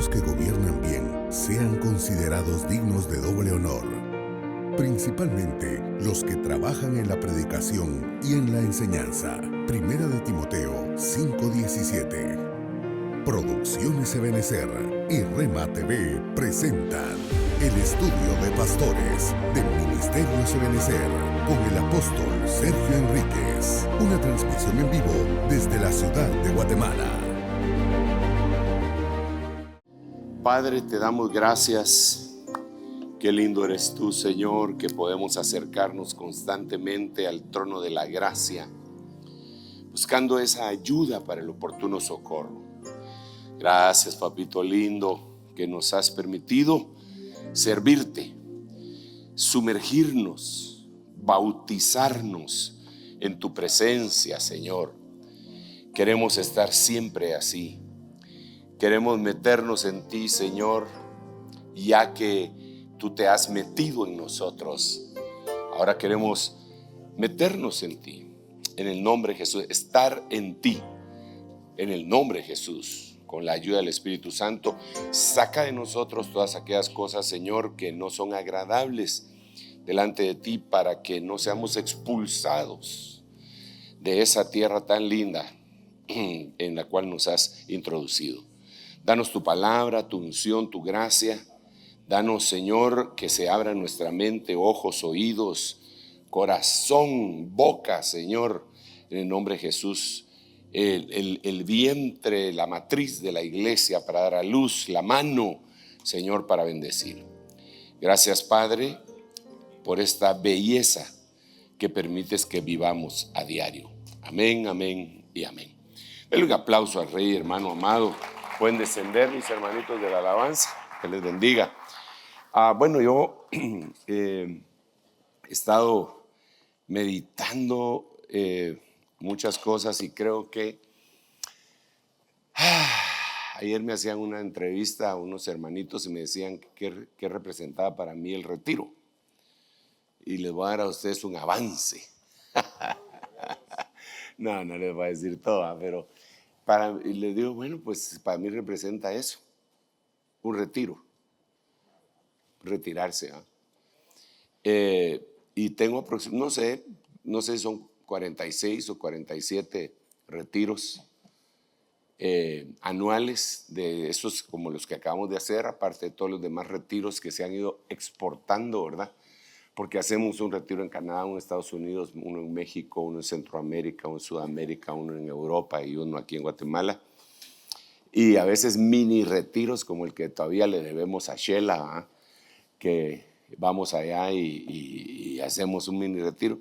cristianos que gobiernan bien sean considerados dignos de doble honor, principalmente los que trabajan en la predicación y en la enseñanza. Primera de Timoteo 5:17. Producciones Ebenecer y Rema TV presentan el estudio de pastores del Ministerio Ebenecer con el apóstol Sergio Enríquez. Una transmisión en vivo desde la ciudad de Guatemala. Padre, te damos gracias. Qué lindo eres tú, Señor, que podemos acercarnos constantemente al trono de la gracia, buscando esa ayuda para el oportuno socorro. Gracias, papito lindo, que nos has permitido servirte, sumergirnos, bautizarnos en tu presencia, Señor. Queremos estar siempre así. Queremos meternos en ti, Señor, ya que tú te has metido en nosotros. Ahora queremos meternos en ti, en el nombre de Jesús, estar en ti, en el nombre de Jesús, con la ayuda del Espíritu Santo. Saca de nosotros todas aquellas cosas, Señor, que no son agradables delante de ti, para que no seamos expulsados de esa tierra tan linda en la cual nos has introducido. Danos tu palabra, tu unción, tu gracia. Danos, Señor, que se abra nuestra mente, ojos, oídos, corazón, boca, Señor, en el nombre de Jesús. El vientre, la matriz de la iglesia para dar a luz, la mano, Señor, para bendecir. Gracias, Padre, por esta belleza que permites que vivamos a diario. Amén, amén y amén. Denle un aplauso al Rey, hermano amado. Pueden descender, mis hermanitos de la alabanza. Que les bendiga. Bueno, yo he estado meditando muchas cosas y creo que ayer me hacían una entrevista a unos hermanitos y me decían qué representaba para mí el retiro. Y les voy a dar a ustedes un avance. No les voy a decir todo, pero y les digo, bueno, pues para mí representa eso, un retiro, retirarse. Y tengo aproximadamente, no sé si son 46 o 47 retiros anuales, de esos como los que acabamos de hacer, aparte de todos los demás retiros que se han ido exportando, ¿verdad? Porque hacemos un retiro en Canadá, uno en Estados Unidos, uno en México, uno en Centroamérica, uno en Sudamérica, uno en Europa y uno aquí en Guatemala. Y a veces mini retiros como el que todavía le debemos a Shela, que vamos allá y hacemos un mini retiro.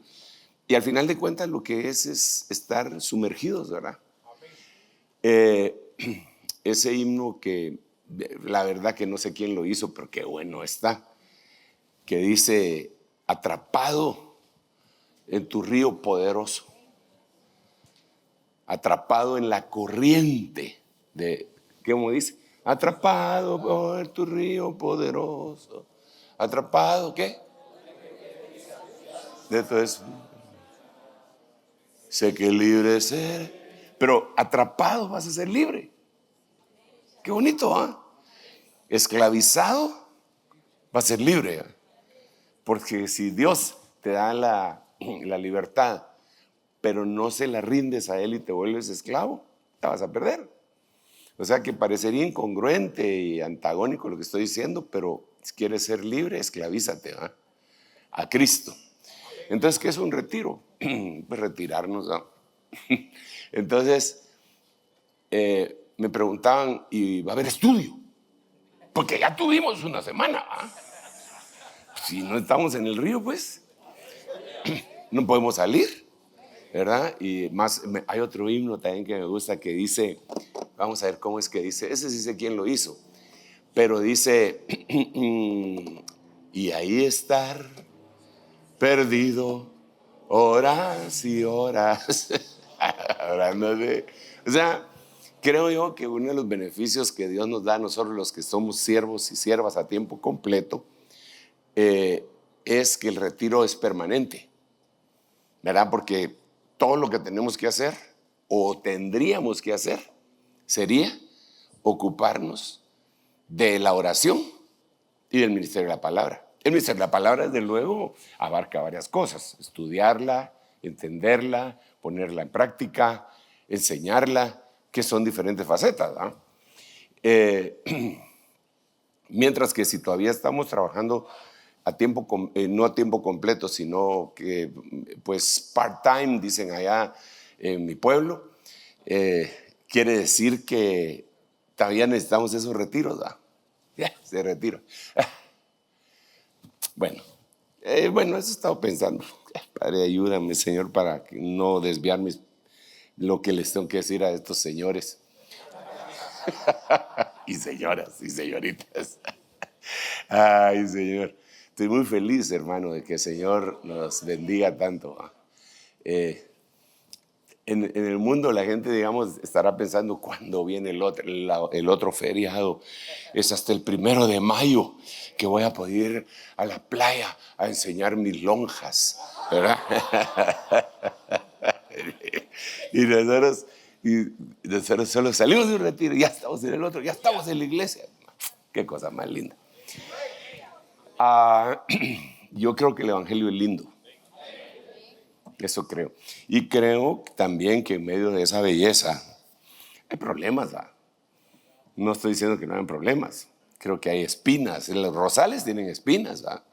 Y al final de cuentas lo que es estar sumergidos, ¿verdad? Ese himno que la verdad que no sé quién lo hizo, pero qué bueno está, que dice: atrapado en tu río poderoso, atrapado en la corriente de, ¿cómo dice? Atrapado por tu río poderoso, atrapado, ¿qué? De todo eso. Sé que libre ser, pero atrapado vas a ser libre. Qué bonito, ¿ah? Esclavizado vas a ser libre, ¿ah? Porque si Dios te da la libertad, pero no se la rindes a Él y te vuelves esclavo, te vas a perder. O sea que parecería incongruente y antagónico lo que estoy diciendo, pero si quieres ser libre, esclavízate, ¿verdad? A Cristo. Entonces, ¿qué es un retiro? Pues retirarnos, ¿no? Entonces, me preguntaban, ¿y va a haber estudio? Porque ya tuvimos una semana, ¿verdad? Si no estamos en el río, pues no podemos salir, ¿verdad? Y más, hay otro himno también que me gusta que dice, vamos a ver cómo es que dice, ese sí sé quién lo hizo, pero dice, y ahí estar perdido horas y horas, hablando de, o sea, creo yo que uno de los beneficios que Dios nos da a nosotros los que somos siervos y siervas a tiempo completo, es que el retiro es permanente, ¿verdad? Porque todo lo que tenemos que hacer o tendríamos que hacer sería ocuparnos de la oración y del ministerio de la palabra. El ministerio de la palabra, desde luego, abarca varias cosas: estudiarla, entenderla, ponerla en práctica, enseñarla, que son diferentes facetas, ¿no? Mientras que si todavía estamos trabajando a tiempo, no a tiempo completo, sino que pues part-time, dicen allá en mi pueblo, quiere decir que todavía necesitamos esos retiros, ¿verdad? Se retiro. Bueno, eso he estado pensando. Padre, ayúdame, Señor, para no desviarme lo que les tengo que decir a estos señores y señoras y señoritas. Ay, Señor, estoy muy feliz, hermano, de que el Señor nos bendiga tanto. En el mundo la gente, digamos, estará pensando cuándo viene el otro feriado. Es hasta el 1 de mayo que voy a poder ir a la playa a enseñar mis lonjas, ¿verdad? Y nosotros solo salimos de un retiro, ya estamos en el otro, ya estamos en la iglesia. Qué cosa más linda. Yo creo que el evangelio es lindo. Eso creo. Y creo también que en medio de esa belleza hay problemas, ¿va? No estoy diciendo que no hay problemas. Creo que hay espinas. Los rosales tienen espinas, ¿va?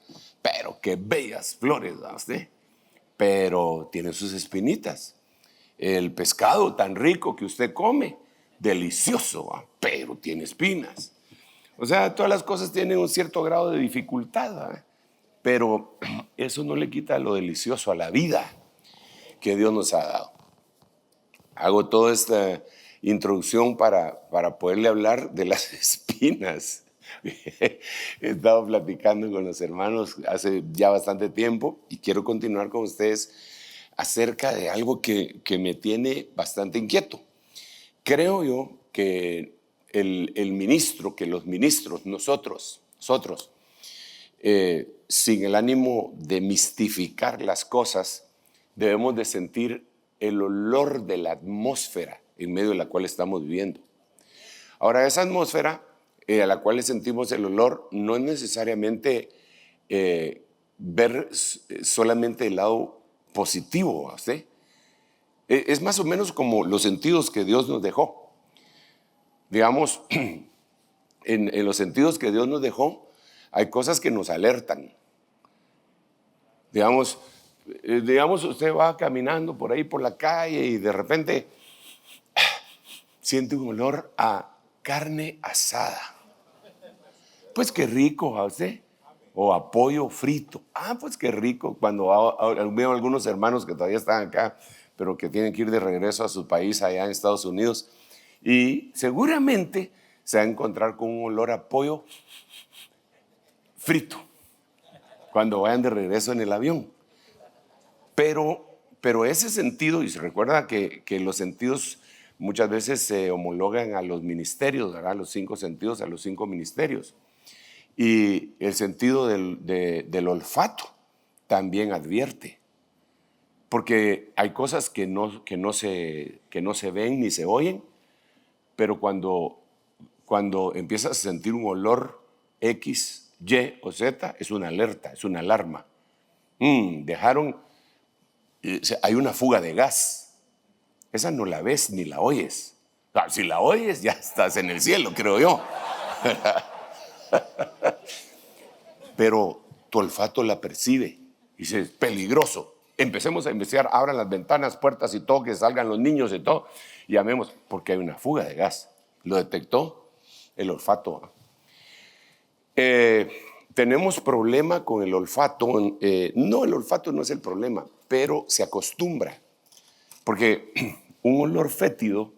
Pero qué bellas flores, ¿va usted? Pero tienen sus espinitas. El pescado tan rico que usted come, delicioso, ¿va? Pero tiene espinas. O sea, todas las cosas tienen un cierto grado de dificultad, ¿va? Pero eso no le quita lo delicioso a la vida que Dios nos ha dado. Hago toda esta introducción para poderle hablar de las espinas. He estado platicando con los hermanos hace ya bastante tiempo y quiero continuar con ustedes acerca de algo que me tiene bastante inquieto. Creo yo que el ministro, que los ministros, nosotros, sin el ánimo de mistificar las cosas, debemos de sentir el olor de la atmósfera en medio de la cual estamos viviendo. Ahora, esa atmósfera a la cual le sentimos el olor no es necesariamente ver solamente el lado positivo, ¿sí? Es más o menos como los sentidos que Dios nos dejó. Digamos, en los sentidos que Dios nos dejó, hay cosas que nos alertan. Digamos, usted va caminando por ahí por la calle y de repente siente un olor a carne asada. Pues qué rico, ¿a usted? O a pollo frito. Pues qué rico. Cuando veo algunos hermanos que todavía están acá, pero que tienen que ir de regreso a su país allá en Estados Unidos, y seguramente se va a encontrar con un olor a pollo frito cuando vayan de regreso en el avión. Pero ese sentido, y se recuerda que los sentidos muchas veces se homologan a los ministerios, ¿verdad? Los 5 sentidos, a los 5 ministerios. Y el sentido del olfato también advierte. Porque hay cosas que no se ven ni se oyen, pero cuando empiezas a sentir un olor X, Y o Z, es una alerta, es una alarma. Hay una fuga de gas. Esa no la ves ni la oyes. Si la oyes, ya estás en el cielo, creo yo. Pero tu olfato la percibe y dice, es peligroso. Empecemos a investigar, abran las ventanas, puertas y todo, que salgan los niños y todo, y llamemos, porque hay una fuga de gas. Lo detectó el olfato. Tenemos problema con el olfato. No, el olfato no es el problema, pero se acostumbra. Porque un olor fétido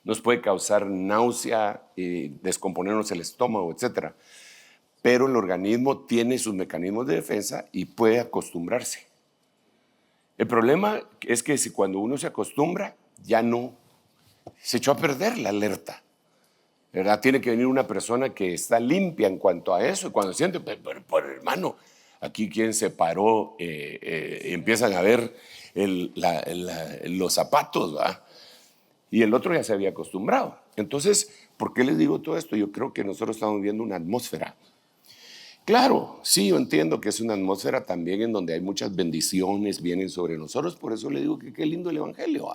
nos puede causar náusea, descomponernos el estómago, etc. Pero el organismo tiene sus mecanismos de defensa y puede acostumbrarse. El problema es que si cuando uno se acostumbra, ya no, se echó a perder la alerta, ¿verdad? Tiene que venir una persona que está limpia en cuanto a eso, y cuando siente, por hermano, aquí quien se paró, empiezan a ver los zapatos, ¿verdad? Y el otro ya se había acostumbrado. Entonces, ¿Por qué les digo todo esto? Yo creo que nosotros estamos viendo una atmósfera. Claro, sí, yo entiendo que es una atmósfera también en donde hay muchas bendiciones, vienen sobre nosotros, por eso le digo que qué lindo el Evangelio.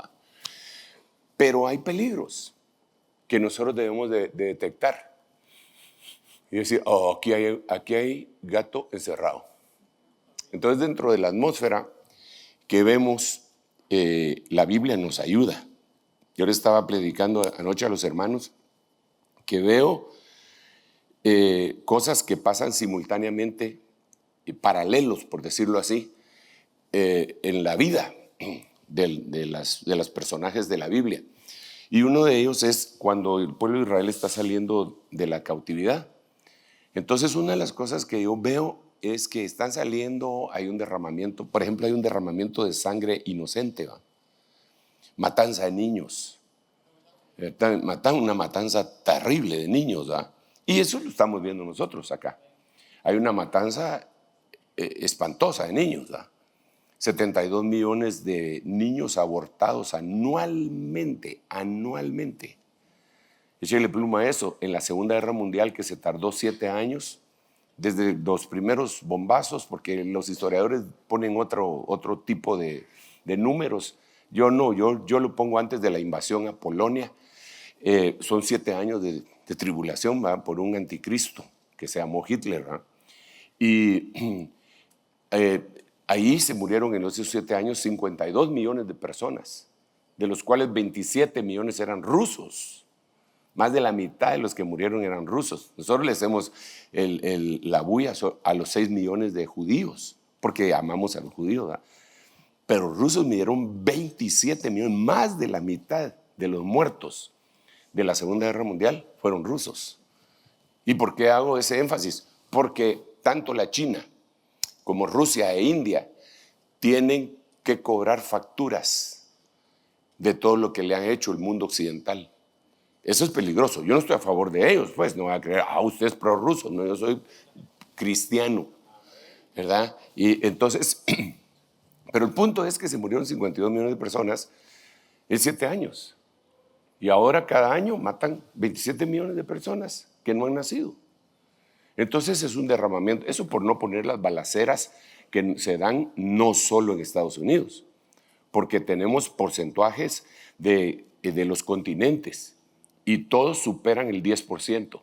Pero hay peligros que nosotros debemos de detectar. Y decir, oh, aquí hay gato encerrado. Entonces, dentro de la atmósfera que vemos, la Biblia nos ayuda. Yo les estaba predicando anoche a los hermanos que veo cosas que pasan simultáneamente, paralelos, por decirlo así, en la vida de los personajes de la Biblia. Y uno de ellos es cuando el pueblo de Israel está saliendo de la cautividad. Entonces, una de las cosas que yo veo es que están saliendo, hay un derramamiento, por ejemplo, hay un derramamiento de sangre inocente, ¿va? Matanza de niños, una matanza terrible de niños, ¿va? Y eso lo estamos viendo nosotros acá. Hay una matanza espantosa de niños, ¿va? 72 millones de niños abortados anualmente. Échale pluma a eso. En la Segunda Guerra Mundial, que se tardó 7 años, desde los primeros bombazos, porque los historiadores ponen otro tipo de números. Yo no, yo lo pongo antes de la invasión a Polonia. Son 7 años de tribulación, ¿va? Por un anticristo que se llamó Hitler, ¿va? Y ahí se murieron en esos 7 años 52 millones de personas, de los cuales 27 millones eran rusos. Más de la mitad de los que murieron eran rusos. Nosotros le hacemos la bulla a los 6 millones de judíos, porque amamos a los judíos, ¿verdad? Pero rusos murieron 27 millones, más de la mitad de los muertos de la Segunda Guerra Mundial fueron rusos. ¿Y por qué hago ese énfasis? Porque tanto la China como Rusia e India tienen que cobrar facturas de todo lo que le han hecho el mundo occidental. Eso es peligroso. Yo no estoy a favor de ellos, pues no van a creer, usted es prorruso. No, yo soy cristiano, ¿verdad? Y entonces, pero el punto es que se murieron 52 millones de personas en 7 años. Y ahora cada año matan 27 millones de personas que no han nacido. Entonces es un derramamiento. Eso por no poner las balaceras que se dan no solo en Estados Unidos, porque tenemos porcentajes de los continentes. Y todos superan el 10%.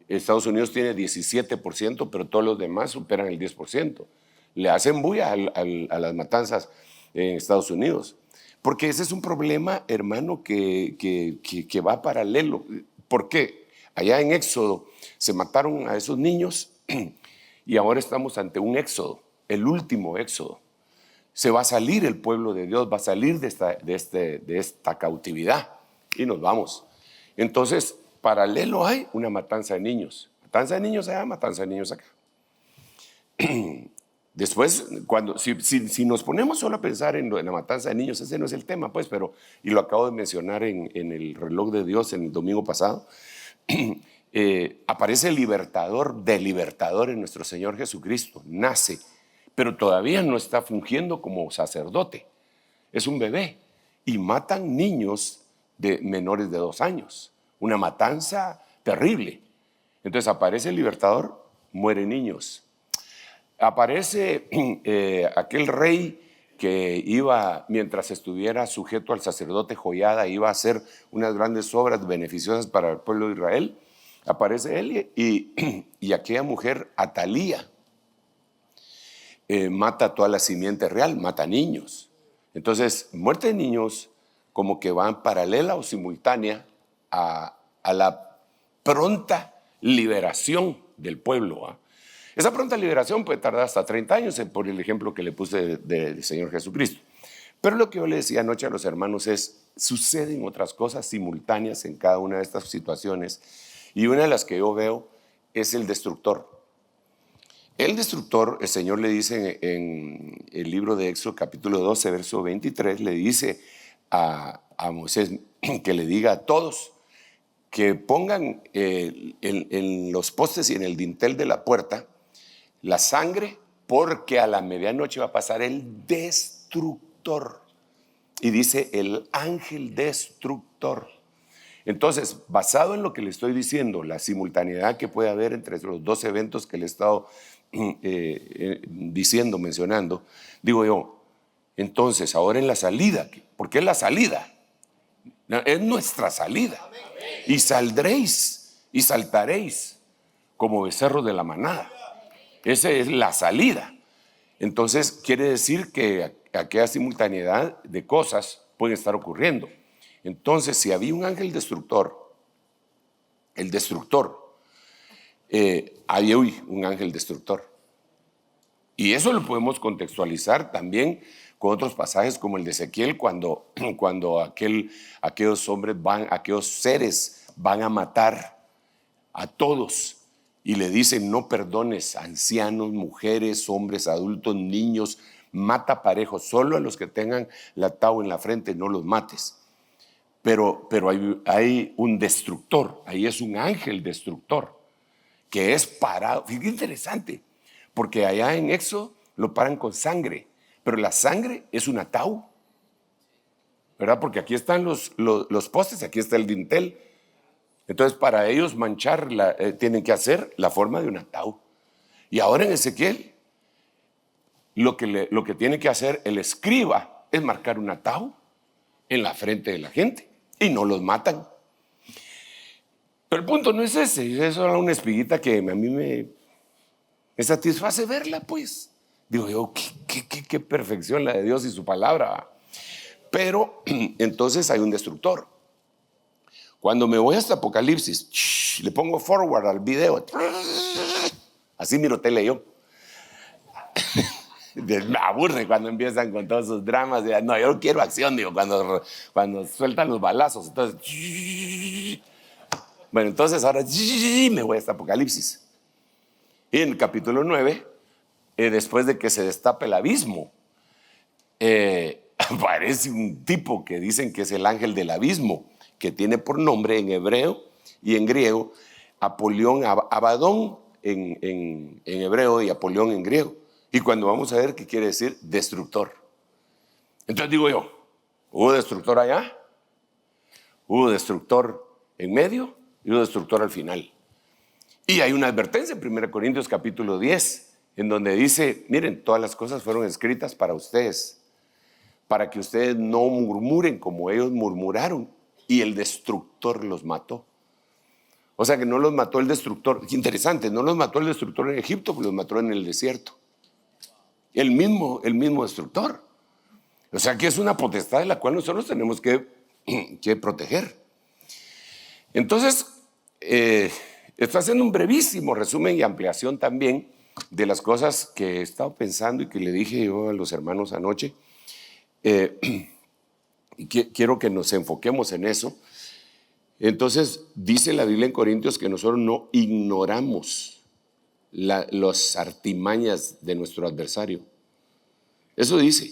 Estados Unidos tiene 17%, pero todos los demás superan el 10%. Le hacen bulla a las matanzas en Estados Unidos. Porque ese es un problema, hermano, que va paralelo. ¿Por qué? Allá en Éxodo se mataron a esos niños y ahora estamos ante un éxodo, el último éxodo. Se va a salir el pueblo de Dios, va a salir de esta cautividad y nos vamos. Entonces, paralelo hay una matanza de niños. Matanza de niños allá, matanza de niños acá. Después, si nos ponemos solo a pensar en la matanza de niños, ese no es el tema, pues, y lo acabo de mencionar en el reloj de Dios en el domingo pasado, aparece el libertador en nuestro Señor Jesucristo, nace, pero todavía no está fungiendo como sacerdote, es un bebé, y matan niños de menores de 2 años, una matanza terrible. Entonces aparece el libertador, mueren niños. Aparece aquel rey que iba, mientras estuviera sujeto al sacerdote Joiada, iba a hacer unas grandes obras beneficiosas para el pueblo de Israel. Aparece él y aquella mujer, Atalía, mata a toda la simiente real, mata niños. Entonces, muerte de niños como que van paralela o simultánea a la pronta liberación del pueblo, ¿eh? Esa pronta liberación puede tardar hasta 30 años, por el ejemplo que le puse del Señor Jesucristo. Pero lo que yo le decía anoche a los hermanos es, suceden otras cosas simultáneas en cada una de estas situaciones. Y una de las que yo veo es el destructor. El destructor, el Señor le dice en el libro de Éxodo capítulo 12, verso 23, le dice a Moisés que le diga a todos que pongan en los postes y en el dintel de la puerta la sangre, porque a la medianoche va a pasar el destructor. Y dice el ángel destructor. Entonces, basado en lo que le estoy diciendo, la simultaneidad que puede haber entre los dos eventos que le he estado diciendo, mencionando, digo yo, entonces ahora en la salida, ¿por qué es la salida? Es nuestra salida. Y saldréis y saltaréis como becerros de la manada. Esa es la salida. Entonces quiere decir que aquella simultaneidad de cosas pueden estar ocurriendo. Entonces, si había un ángel destructor, el destructor, hay hoy un ángel destructor. Y eso lo podemos contextualizar también con otros pasajes como el de Ezequiel, cuando aquellos hombres aquellos seres van a matar a todos y le dicen: no perdones, ancianos, mujeres, hombres, adultos, niños, mata parejo, solo a los que tengan la tau en la frente no los mates. Pero hay un destructor, ahí es un ángel destructor que es parado. Fíjate, interesante, porque allá en Éxodo lo paran con sangre, pero la sangre es una tau, ¿verdad? Porque aquí están los postes, aquí está el dintel. Entonces, para ellos manchar, tienen que hacer la forma de una tau. Y ahora en Ezequiel, lo que tiene que hacer el escriba es marcar una tau en la frente de la gente y no los matan. Pero el punto no es ese, es solo una espiguita que a mí me satisface verla, pues. Digo yo, qué perfección la de Dios y su palabra. Pero entonces hay un destructor. Cuando me voy hasta Apocalipsis, le pongo forward al video. Así miro tele yo. Me aburre cuando empiezan con todos esos dramas. No, yo quiero acción, digo, cuando sueltan los balazos. Entonces, bueno, entonces ahora me voy hasta Apocalipsis. Y en el capítulo 9, después de que se destape el abismo, aparece un tipo que dicen que es el ángel del abismo, que tiene por nombre en hebreo y en griego Apolión, Abadón en hebreo y Apolión en griego. Y cuando vamos a ver qué quiere decir destructor. Entonces digo yo, ¿hubo destructor allá? ¿Hubo destructor en medio? Y hubo destructor al final. Y hay una advertencia en 1 Corintios capítulo 10, en donde dice: miren, todas las cosas fueron escritas para ustedes, para que ustedes no murmuren como ellos murmuraron, y el destructor los mató. O sea que no los mató el destructor. Interesante, no los mató el destructor en Egipto, pues los mató en el desierto. El mismo destructor. O sea que es una potestad de la cual nosotros tenemos que proteger. Entonces, estoy haciendo un brevísimo resumen y ampliación también de las cosas que he estado pensando y que le dije yo a los hermanos anoche. Y quiero que nos enfoquemos en eso. Entonces, dice la Biblia en Corintios que nosotros no ignoramos las artimañas de nuestro adversario. Eso dice,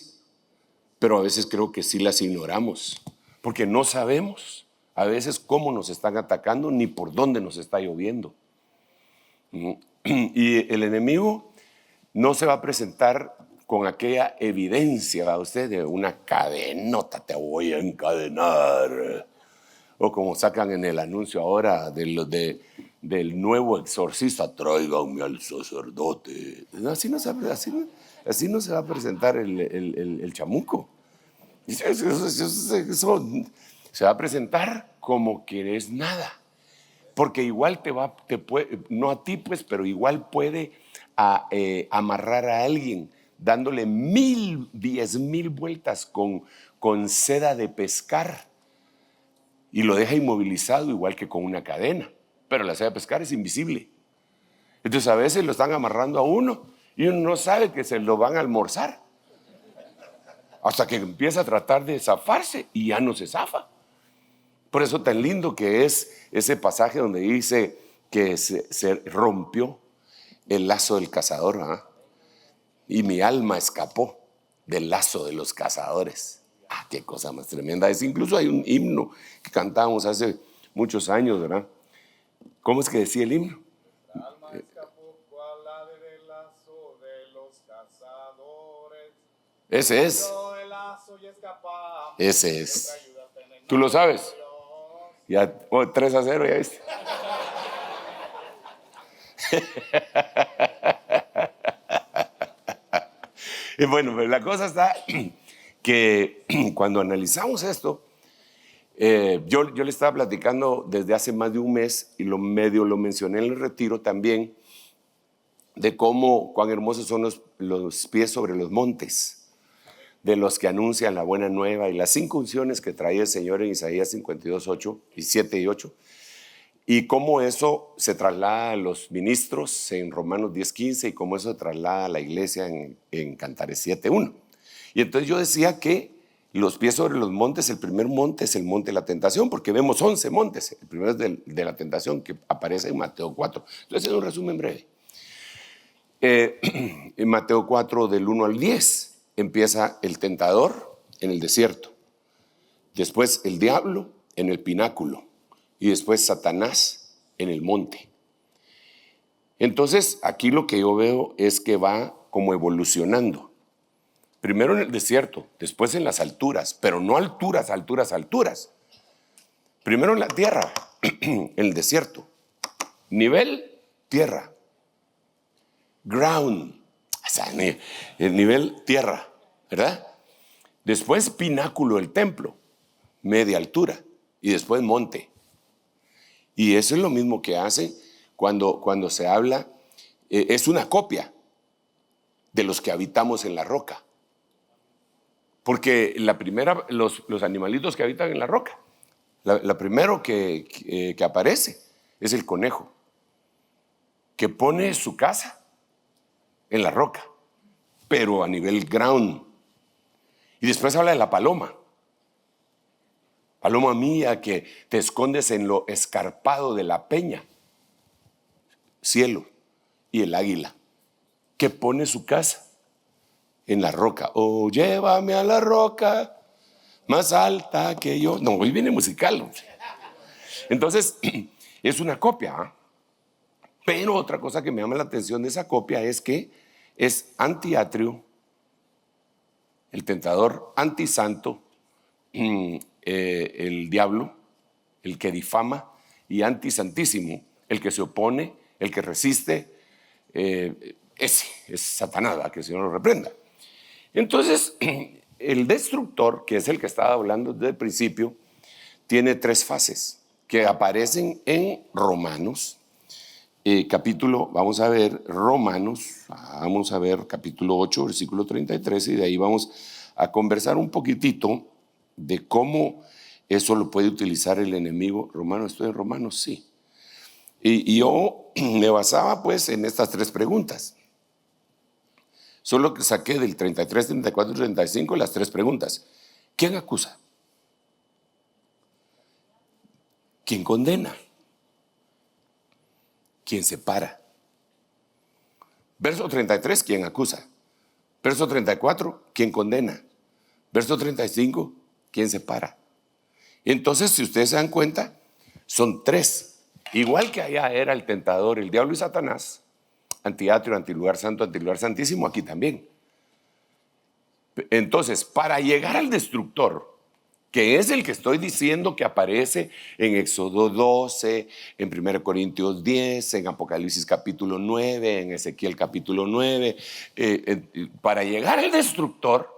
pero a veces creo que sí las ignoramos, porque no sabemos a veces cómo nos están atacando ni por dónde nos está lloviendo. Y el enemigo no se va a presentar con aquella evidencia, ¿va usted? De una cadenota, te voy a encadenar. O como sacan en el anuncio ahora del nuevo exorcista: tráiganme al sacerdote. Así no se va a presentar el chamuco. Eso se va a presentar como que es nada. Porque igual te puede, no a ti pues, pero igual puede amarrar a alguien dándole 10,000 vueltas con seda de pescar. Y lo deja inmovilizado igual que con una cadena. Pero la seda de pescar es invisible. Entonces a veces lo están amarrando a uno y uno no sabe que se lo van a almorzar. Hasta que empieza a tratar de zafarse y ya no se zafa. Por eso tan lindo que es ese pasaje donde dice que se rompió el lazo del cazador, ¿eh? Y mi alma escapó del lazo de los cazadores. Qué cosa más tremenda es. Incluso hay un himno que cantábamos hace muchos años, ¿verdad? ¿Cómo es que decía el himno? La alma escapó cual ave del lazo de los cazadores. Ese es. El lazo y escapamos. Ese es. ¿Tú lo sabes? Ya, 3-0, ya viste. Y bueno, pues la cosa está que cuando analizamos esto, yo le estaba platicando desde hace más de un mes y lo mencioné en el retiro también, de cuán hermosos son los pies sobre los montes, de los que anuncian la buena nueva, y las 5 unciones que traía el Señor en Isaías 52:8 y 7 y 8, y cómo eso se traslada a los ministros en Romanos 10:15 y cómo eso se traslada a la iglesia en Cantares 7:1. Y entonces yo decía que los pies sobre los montes, el primer monte es el monte de la tentación, porque vemos 11 montes. El primero es de la tentación, que aparece en Mateo 4. Entonces, es un resumen breve. En Mateo 4, del 1 al 10, empieza el tentador en el desierto. Después el diablo en el pináculo. Y después Satanás en el monte. Entonces, aquí lo que yo veo es que va como evolucionando. Primero en el desierto, después en las alturas, pero no alturas. Primero en la tierra, en el desierto. Nivel tierra. Ground, o sea, el nivel tierra, ¿verdad? Después pináculo, el templo, media altura. Y después monte. Y eso es lo mismo que hace cuando se habla, es una copia de los que habitamos en la roca. Porque la primera, los animalitos que habitan en la roca, la primero que aparece es el conejo, que pone su casa en la roca, pero a nivel ground. Y después habla de la paloma. Paloma mía, que te escondes en lo escarpado de la peña, cielo. Y el águila, que pone su casa en la roca. Oh, llévame a la roca más alta que yo. No, hoy viene musical. Entonces, es una copia, ¿eh? Pero otra cosa que me llama la atención de esa copia es que es antiatrio, el tentador, antisanto, el diablo, el que difama, y antisantísimo, el que se opone, el que resiste. Ese es Satanás, que el Señor lo reprenda. Entonces, el destructor, que es el que estaba hablando desde el principio, tiene 3 fases que aparecen en Romanos. Vamos a ver Romanos, vamos a ver capítulo 8, versículo 33, y de ahí vamos a conversar un poquitito de cómo eso lo puede utilizar el enemigo. Romanos, estoy en Romanos, sí. Y yo me basaba pues en estas 3 preguntas. Solo que saqué del 33, 34 y 35 las 3 preguntas. ¿Quién acusa? ¿Quién condena? ¿Quién separa? Verso 33, ¿quién acusa? Verso 34, ¿quién condena? Verso 35, ¿quién separa? Entonces, si ustedes se dan cuenta, son 3. Igual que allá era el tentador, el diablo y Satanás, antiatrio, antilugar santo, antilugar santísimo, aquí también. Entonces, para llegar al destructor, que es el que estoy diciendo que aparece en Éxodo 12, en 1 Corintios 10, en Apocalipsis capítulo 9, en Ezequiel capítulo 9, para llegar al destructor,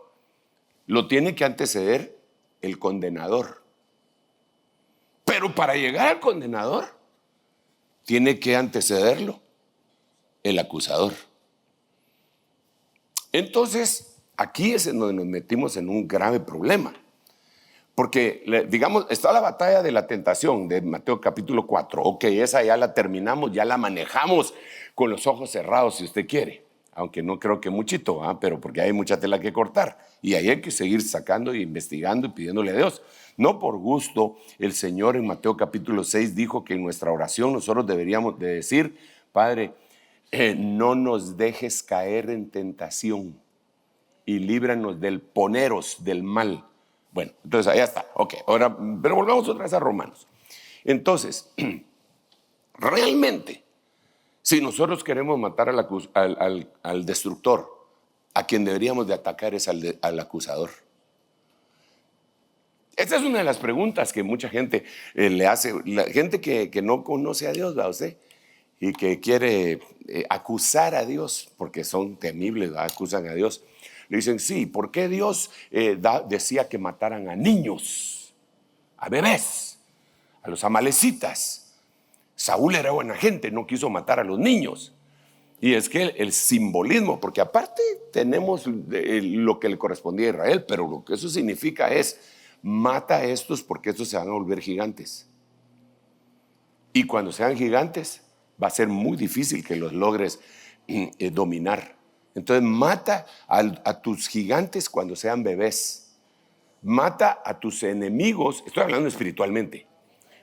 lo tiene que anteceder el condenador. Pero para llegar al condenador, tiene que antecederlo el acusador. Entonces, aquí es en donde nos metimos en un grave problema. Porque, digamos, está la batalla de la tentación de Mateo capítulo 4. Ok, esa ya la terminamos, ya la manejamos con los ojos cerrados, si usted quiere. Aunque no creo que muchito, pero porque hay mucha tela que cortar. Y ahí hay que seguir sacando e investigando y pidiéndole a Dios. No por gusto, el Señor en Mateo capítulo 6 dijo que en nuestra oración nosotros deberíamos de decir: Padre, no nos dejes caer en tentación y líbranos del poneros del mal. Bueno, entonces allá está. Ok, ahora, pero volvamos otra vez a Romanos. Entonces, realmente, si nosotros queremos matar al destructor, a quien deberíamos de atacar es al acusador. Esta es una de las preguntas que mucha gente le hace, la gente que no conoce a Dios, ¿verdad usted? Y que quiere acusar a Dios, porque son temibles, ¿verdad? Acusan a Dios. Le dicen, sí, ¿por qué Dios decía que mataran a niños, a bebés, a los amalecitas? Saúl era buena gente, no quiso matar a los niños. Y es que el simbolismo, porque aparte tenemos lo que le correspondía a Israel, pero lo que eso significa es, mata a estos porque estos se van a volver gigantes. Y cuando sean gigantes, va a ser muy difícil que los logres dominar. Entonces mata a tus gigantes cuando sean bebés. Mata a tus enemigos, estoy hablando espiritualmente,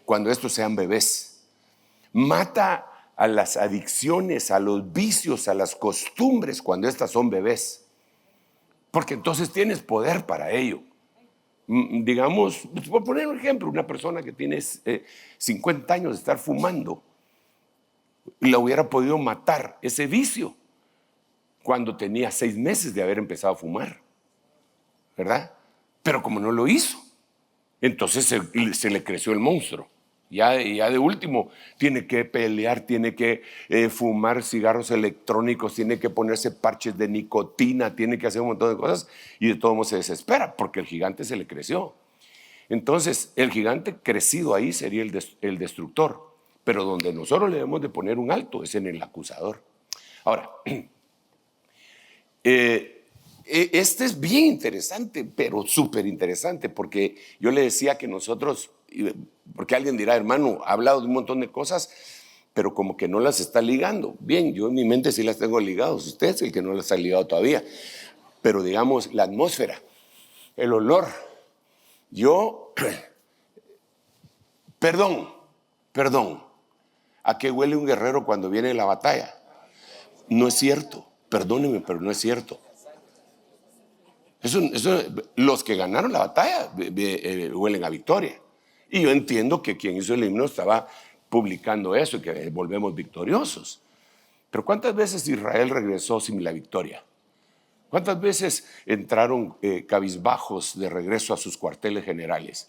cuando estos sean bebés. Mata a las adicciones, a los vicios, a las costumbres cuando estas son bebés. Porque entonces tienes poder para ello. Digamos, voy a poner un ejemplo, una persona que tiene 50 años de estar fumando, la hubiera podido matar ese vicio cuando tenía 6 meses de haber empezado a fumar, ¿verdad? Pero como no lo hizo, entonces se le creció el monstruo. Ya de último, tiene que pelear, tiene que fumar cigarros electrónicos, tiene que ponerse parches de nicotina, tiene que hacer un montón de cosas y de todo modo se desespera porque el gigante se le creció. Entonces, el gigante crecido ahí sería el destructor, pero donde nosotros le debemos de poner un alto es en el acusador. Ahora, este es bien interesante, pero súper interesante, porque yo le decía que nosotros, porque alguien dirá, hermano, ha hablado de un montón de cosas, pero como que no las está ligando. Bien, yo en mi mente sí las tengo ligadas, usted es el que no las ha ligado todavía. Pero digamos, la atmósfera, el olor. Perdón, ¿a qué huele un guerrero cuando viene la batalla? No es cierto, perdóneme, pero no es cierto. Los que ganaron la batalla huelen a victoria. Y yo entiendo que quien hizo el himno estaba publicando eso y que volvemos victoriosos. Pero ¿cuántas veces Israel regresó sin la victoria? ¿Cuántas veces entraron cabizbajos de regreso a sus cuarteles generales?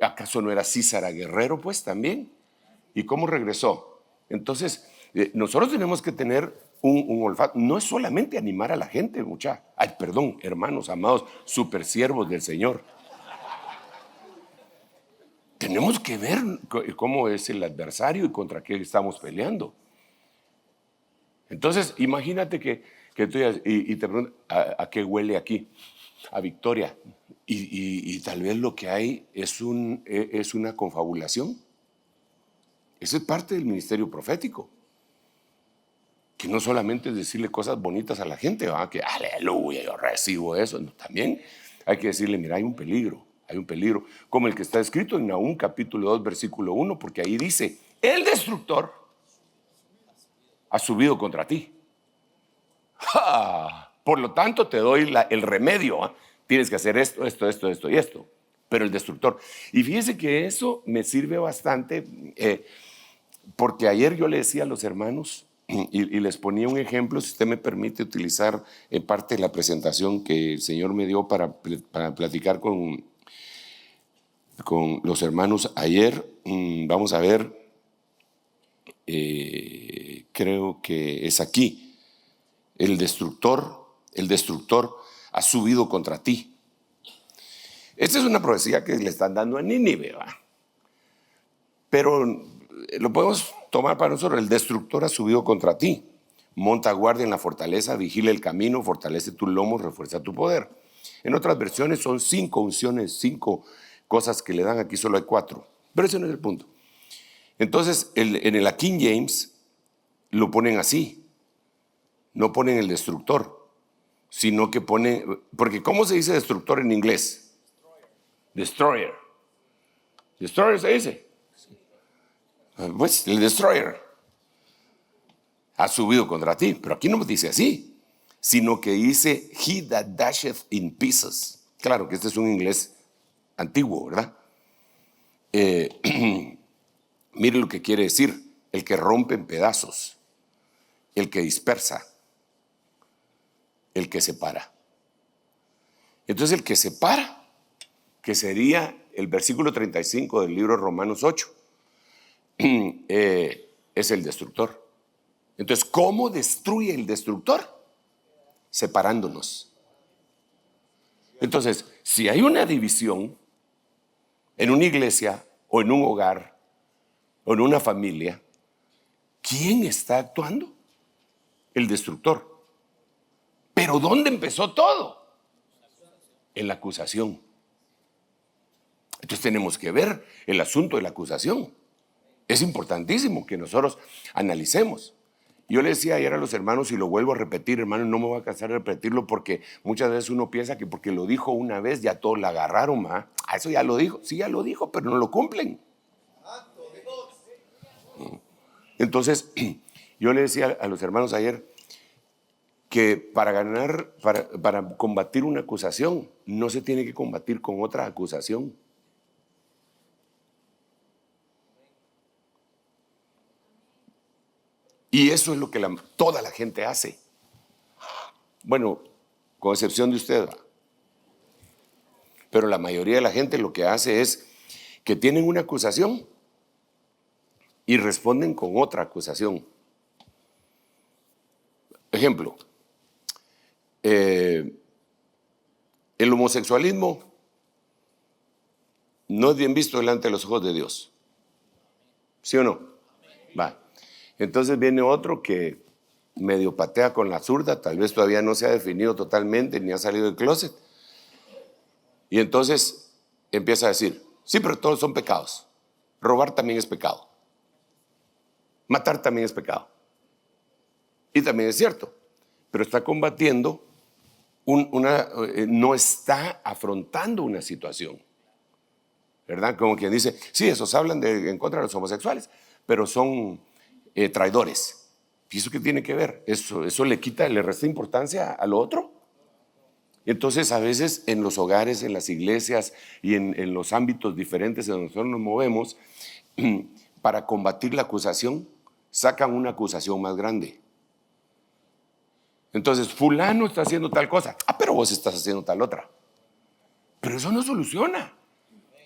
¿Acaso no era Císara guerrero pues también? ¿Y cómo regresó? Entonces, nosotros tenemos que tener un olfato. No es solamente animar a la gente, hermanos amados, super siervos del Señor. Tenemos que ver cómo es el adversario y contra qué estamos peleando. Entonces, imagínate que tú y te preguntas, ¿a qué huele aquí? A victoria. Y tal vez lo que hay es una confabulación. Esa es parte del ministerio profético. Que no solamente es decirle cosas bonitas a la gente, ¿va? Que aleluya, yo recibo eso. No, también hay que decirle, mira, hay un peligro, como el que está escrito en Nahum capítulo 2, versículo 1, porque ahí dice, el destructor ha subido contra ti. ¡Ja! Por lo tanto, te doy el remedio. ¿Eh? Tienes que hacer esto y esto. Pero el destructor. Y fíjese que eso me sirve bastante, porque ayer yo le decía a los hermanos, y les ponía un ejemplo, si usted me permite utilizar parte de la presentación que el Señor me dio para platicar con los hermanos ayer. Vamos a ver, creo que es aquí. El destructor ha subido contra ti. Esta es una profecía que le están dando a Nínive, ¿va? Pero lo podemos tomar para nosotros. El destructor ha subido contra ti. Monta guardia en la fortaleza, vigila el camino, fortalece tus lomos, refuerza tu poder. En otras versiones son 5 unciones, 5 cosas que le dan. Aquí solo hay 4. Pero ese no es el punto. Entonces, en la King James lo ponen así. No ponen el destructor, sino que ponen, porque ¿cómo se dice destructor en inglés? Destroyer. Destroyer se dice. Pues el destroyer ha subido contra ti, pero aquí no dice así, sino que dice he that dasheth in pieces. Claro que este es un inglés antiguo, ¿verdad? Mire lo que quiere decir, el que rompe en pedazos, el que dispersa, el que separa. Entonces el que separa que sería el versículo 35 del libro Romanos 8. Es el destructor. Entonces, ¿cómo destruye el destructor? Separándonos. Entonces, si hay una división en una iglesia o en un hogar o en una familia, ¿quién está actuando? El destructor. ¿Pero dónde empezó todo? En la acusación. Entonces tenemos que ver el asunto de la acusación. Es importantísimo que nosotros analicemos. Yo le decía ayer a los hermanos, y lo vuelvo a repetir, hermano, no me voy a cansar de repetirlo, porque muchas veces uno piensa que porque lo dijo una vez ya todos la agarraron, ¿ah? Eso ya lo dijo, sí, ya lo dijo, pero no lo cumplen. Entonces, yo le decía a los hermanos ayer que para combatir una acusación, no se tiene que combatir con otra acusación. Y eso es lo que toda la gente hace. Bueno, con excepción de usted. Pero la mayoría de la gente lo que hace es que tienen una acusación y responden con otra acusación. Ejemplo, el homosexualismo no es bien visto delante de los ojos de Dios. ¿Sí o no? Va. Entonces viene otro que medio patea con la zurda, tal vez todavía no se ha definido totalmente ni ha salido del closet. Y entonces empieza a decir, sí, pero todos son pecados. Robar también es pecado. Matar también es pecado. Y también es cierto, pero está combatiendo, no está afrontando una situación. ¿Verdad? Como quien dice, sí, esos hablan en contra de los homosexuales, pero son traidores. ¿Y eso qué tiene que ver? Eso le resta importancia a lo otro. Entonces, a veces en los hogares, en las iglesias y en los ámbitos diferentes en donde nosotros nos movemos, para combatir la acusación, sacan una acusación más grande. Entonces, fulano está haciendo tal cosa. Pero vos estás haciendo tal otra. Pero eso no soluciona.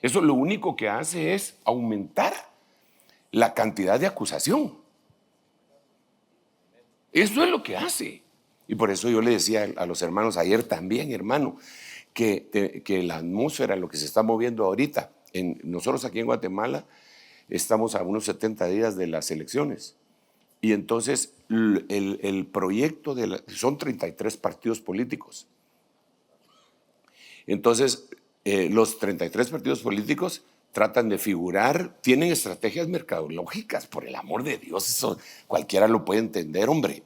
Eso lo único que hace es aumentar la cantidad de acusación. Eso es lo que hace. Y por eso yo le decía a los hermanos ayer también, hermano, que la atmósfera, lo que se está moviendo ahorita, nosotros aquí en Guatemala estamos a unos 70 días de las elecciones. Y entonces el proyecto son 33 partidos políticos. Entonces los 33 partidos políticos tratan de figurar, tienen estrategias mercadológicas, por el amor de Dios, eso cualquiera lo puede entender, hombre.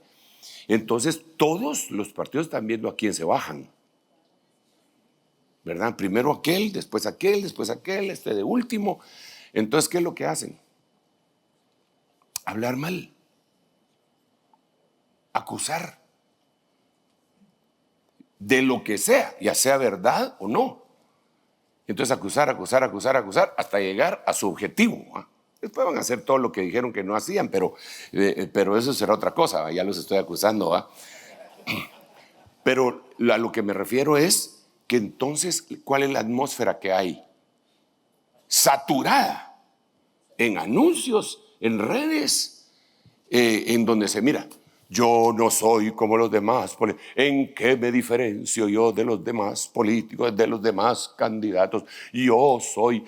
Entonces todos los partidos están viendo a quién se bajan, ¿verdad? Primero aquel, después aquel, de último. Entonces, ¿qué es lo que hacen? Hablar mal, acusar de lo que sea, ya sea verdad o no. Entonces acusar hasta llegar a su objetivo. Después van a hacer todo lo que dijeron que no hacían, pero eso será otra cosa, ya los estoy acusando. Pero a lo que me refiero es que entonces, ¿cuál es la atmósfera que hay? Saturada en anuncios, en redes, en donde se mira, yo no soy como los demás. ¿En qué me diferencio yo de los demás políticos, de los demás candidatos? Yo soy.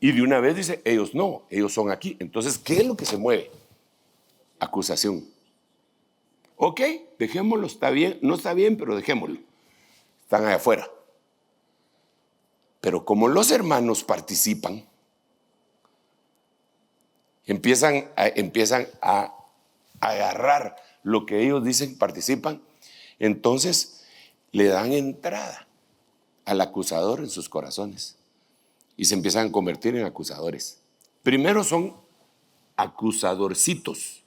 Y de una vez dice, ellos no, ellos son aquí. Entonces, ¿qué es lo que se mueve? Acusación. Ok, dejémoslo, está bien, no está bien, pero dejémoslo. Están allá afuera. Pero como los hermanos participan, empiezan a agarrar lo que ellos dicen, participan, entonces le dan entrada al acusador en sus corazones y se empiezan a convertir en acusadores. Primero son acusadorcitos,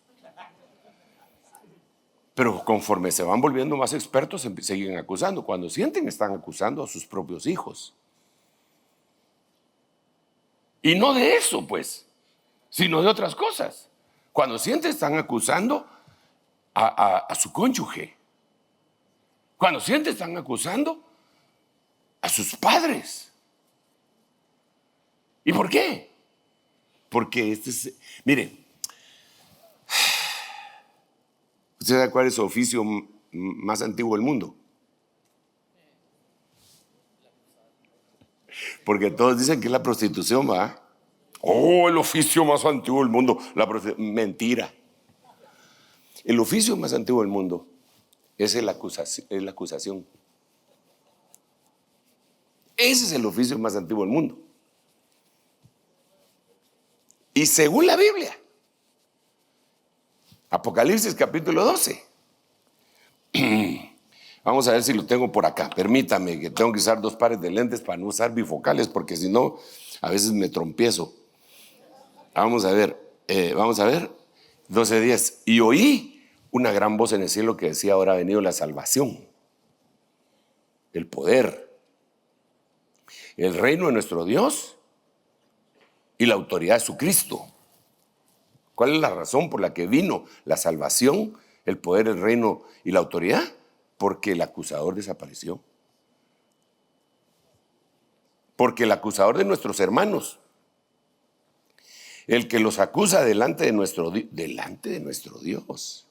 pero conforme se van volviendo más expertos, siguen acusando. Cuando sienten, están acusando a sus propios hijos. Y no de eso, pues, sino de otras cosas. Cuando sienten, están acusando a su cónyuge. Cuando sienten, están acusando a sus padres. ¿Y por qué? Porque mire, ¿usted sabe cuál es el oficio más antiguo del mundo? Porque todos dicen que es la prostitución, ¿va? Oh, el oficio más antiguo del mundo. Mentira. El oficio más antiguo del mundo es la acusación. Ese es el oficio más antiguo del mundo. Y según la Biblia, Apocalipsis capítulo 12. Vamos a ver si lo tengo por acá. Permítame, que tengo que usar 2 pares de lentes para no usar bifocales, porque si no, a veces me trompiezo. Vamos a ver, 12:10. Y oí una gran voz en el cielo que decía: ahora ha venido la salvación, el poder, el reino de nuestro Dios y la autoridad de su Cristo. ¿Cuál es la razón por la que vino la salvación, el poder, el reino y la autoridad? Porque el acusador desapareció. Porque el acusador de nuestros hermanos, el que los acusa delante de nuestro Dios,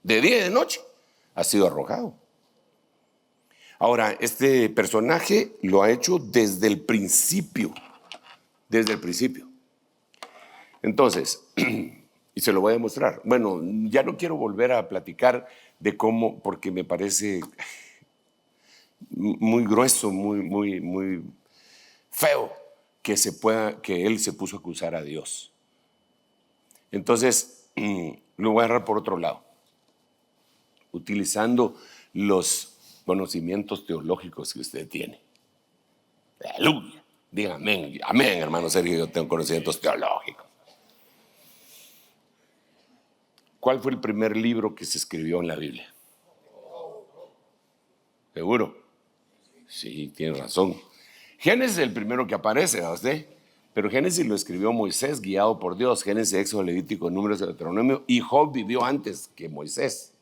de día y de noche, ha sido arrojado. Ahora, este personaje lo ha hecho desde el principio. Desde el principio. Entonces, y se lo voy a demostrar. Bueno, ya no quiero volver a platicar de cómo, porque me parece muy grueso, muy feo que él se puso a acusar a Dios. Entonces, lo voy a agarrar por otro lado, utilizando los conocimientos teológicos que usted tiene. Aleluya. Diga amén. Amén, hermano Sergio, yo tengo conocimientos teológicos. ¿Cuál fue el primer libro que se escribió en la Biblia? ¿Seguro? Sí, tiene razón. Génesis es el primero que aparece, ¿verdad usted? Pero Génesis lo escribió Moisés, guiado por Dios. Génesis, Éxodo, Levítico, Números, Deuteronomio. Y Job vivió antes que Moisés,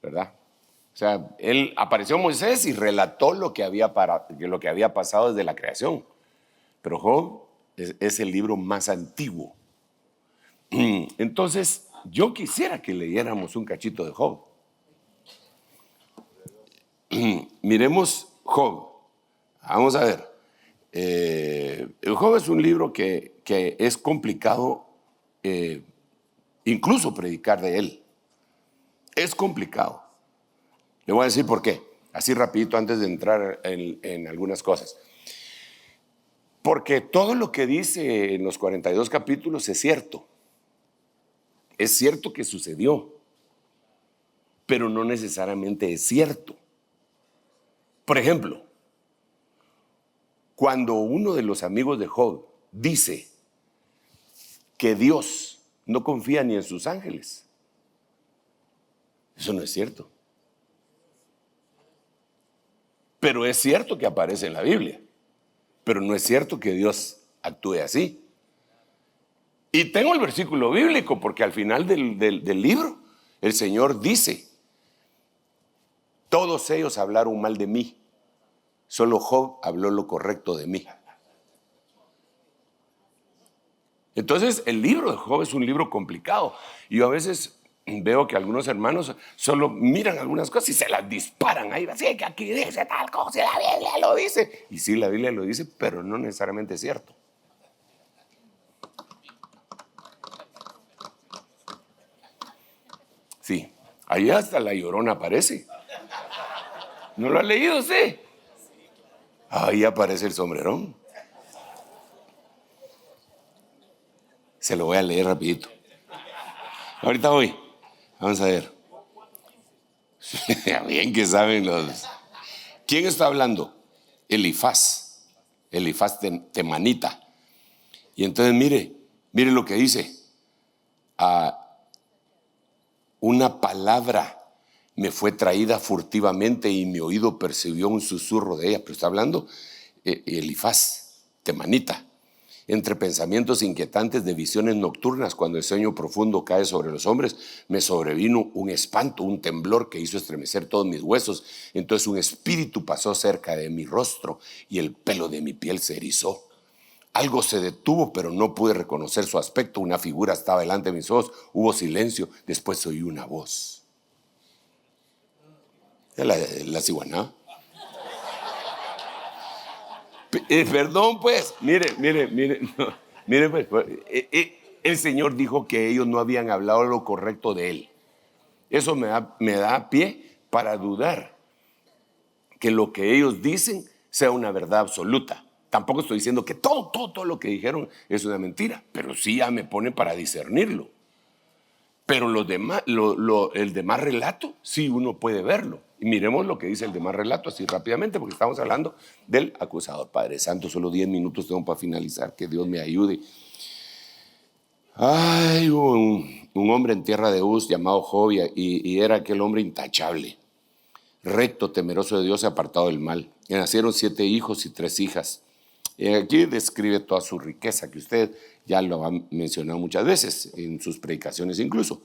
¿verdad? O sea, él apareció Moisés y relató lo que había pasado desde la creación. Pero Job es el libro más antiguo. Entonces, yo quisiera que leyéramos un cachito de Job. Miremos Job. Vamos a ver. El Job es un libro que es complicado, incluso predicar de él. Es complicado. Le voy a decir por qué. Así rapidito antes de entrar en algunas cosas. Porque todo lo que dice en los 42 capítulos es cierto. Es cierto que sucedió, pero no necesariamente es cierto. Por ejemplo, cuando uno de los amigos de Job dice que Dios no confía ni en sus ángeles, eso no es cierto. Pero es cierto que aparece en la Biblia, pero no es cierto que Dios actúe así. Y tengo el versículo bíblico porque al final del libro el Señor dice: todos ellos hablaron mal de mí, solo Job habló lo correcto de mí. Entonces el libro de Job es un libro complicado. Y yo a veces veo que algunos hermanos solo miran algunas cosas y se las disparan ahí, así que aquí dice tal cosa, la Biblia lo dice. Y sí, la Biblia lo dice, pero no necesariamente es cierto. Sí, ahí hasta la Llorona aparece. ¿No lo ha leído usted? Ahí aparece el sombrerón. Se lo voy a leer rapidito. Ahorita voy. Vamos a ver. Bien que saben los... ¿Quién está hablando? Elifaz temanita. Y entonces mire lo que dice. Una palabra me fue traída furtivamente y mi oído percibió un susurro de ella. Pero está hablando Elifaz temanita. Entre pensamientos inquietantes de visiones nocturnas, cuando el sueño profundo cae sobre los hombres, me sobrevino un espanto, un temblor que hizo estremecer todos mis huesos. Entonces un espíritu pasó cerca de mi rostro y el pelo de mi piel se erizó. Algo se detuvo, pero no pude reconocer su aspecto. Una figura estaba delante de mis ojos. Hubo silencio. Después oí una voz. La ciguaná. Perdón, pues. Mire. No, mire, pues. El Señor dijo que ellos no habían hablado lo correcto de Él. Eso me da pie para dudar que lo que ellos dicen sea una verdad absoluta. Tampoco estoy diciendo que todo lo que dijeron es una mentira, pero sí ya me pone para discernirlo. Pero los demás, el demás relato, sí uno puede verlo. Y miremos lo que dice el demás relato así rápidamente, porque estamos hablando del acusador. Padre Santo, solo 10 minutos tengo para finalizar, que Dios me ayude. Hay un hombre en tierra de Uz llamado Job, y era aquel hombre intachable, recto, temeroso de Dios y apartado del mal. Le nacieron 7 hijos y 3 hijas. Aquí describe toda su riqueza, que usted ya lo ha mencionado muchas veces, en sus predicaciones incluso.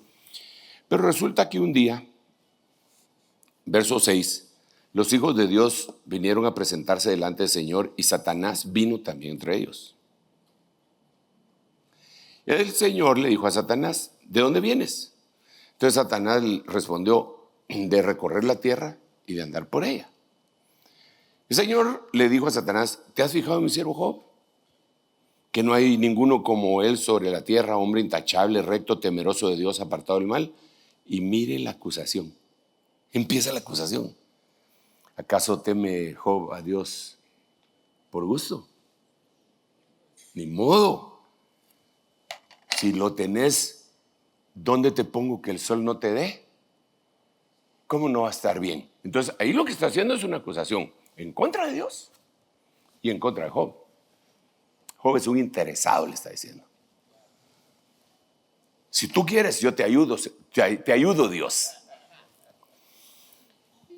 Pero resulta que un día, verso 6, los hijos de Dios vinieron a presentarse delante del Señor y Satanás vino también entre ellos. El Señor le dijo a Satanás, ¿de dónde vienes? Entonces Satanás respondió, de recorrer la tierra y de andar por ella. El Señor le dijo a Satanás, ¿te has fijado en mi siervo Job? Que no hay ninguno como él sobre la tierra, hombre intachable, recto, temeroso de Dios, apartado del mal. Y mire la acusación. Empieza la acusación. ¿Acaso teme Job a Dios por gusto? Ni modo. Si lo tenés, ¿dónde te pongo que el sol no te dé? ¿Cómo no va a estar bien? Entonces, ahí lo que está haciendo es una acusación en contra de Dios y en contra de Job. Job es un interesado, le está diciendo. Si tú quieres, yo te ayudo, te ayudo, Dios.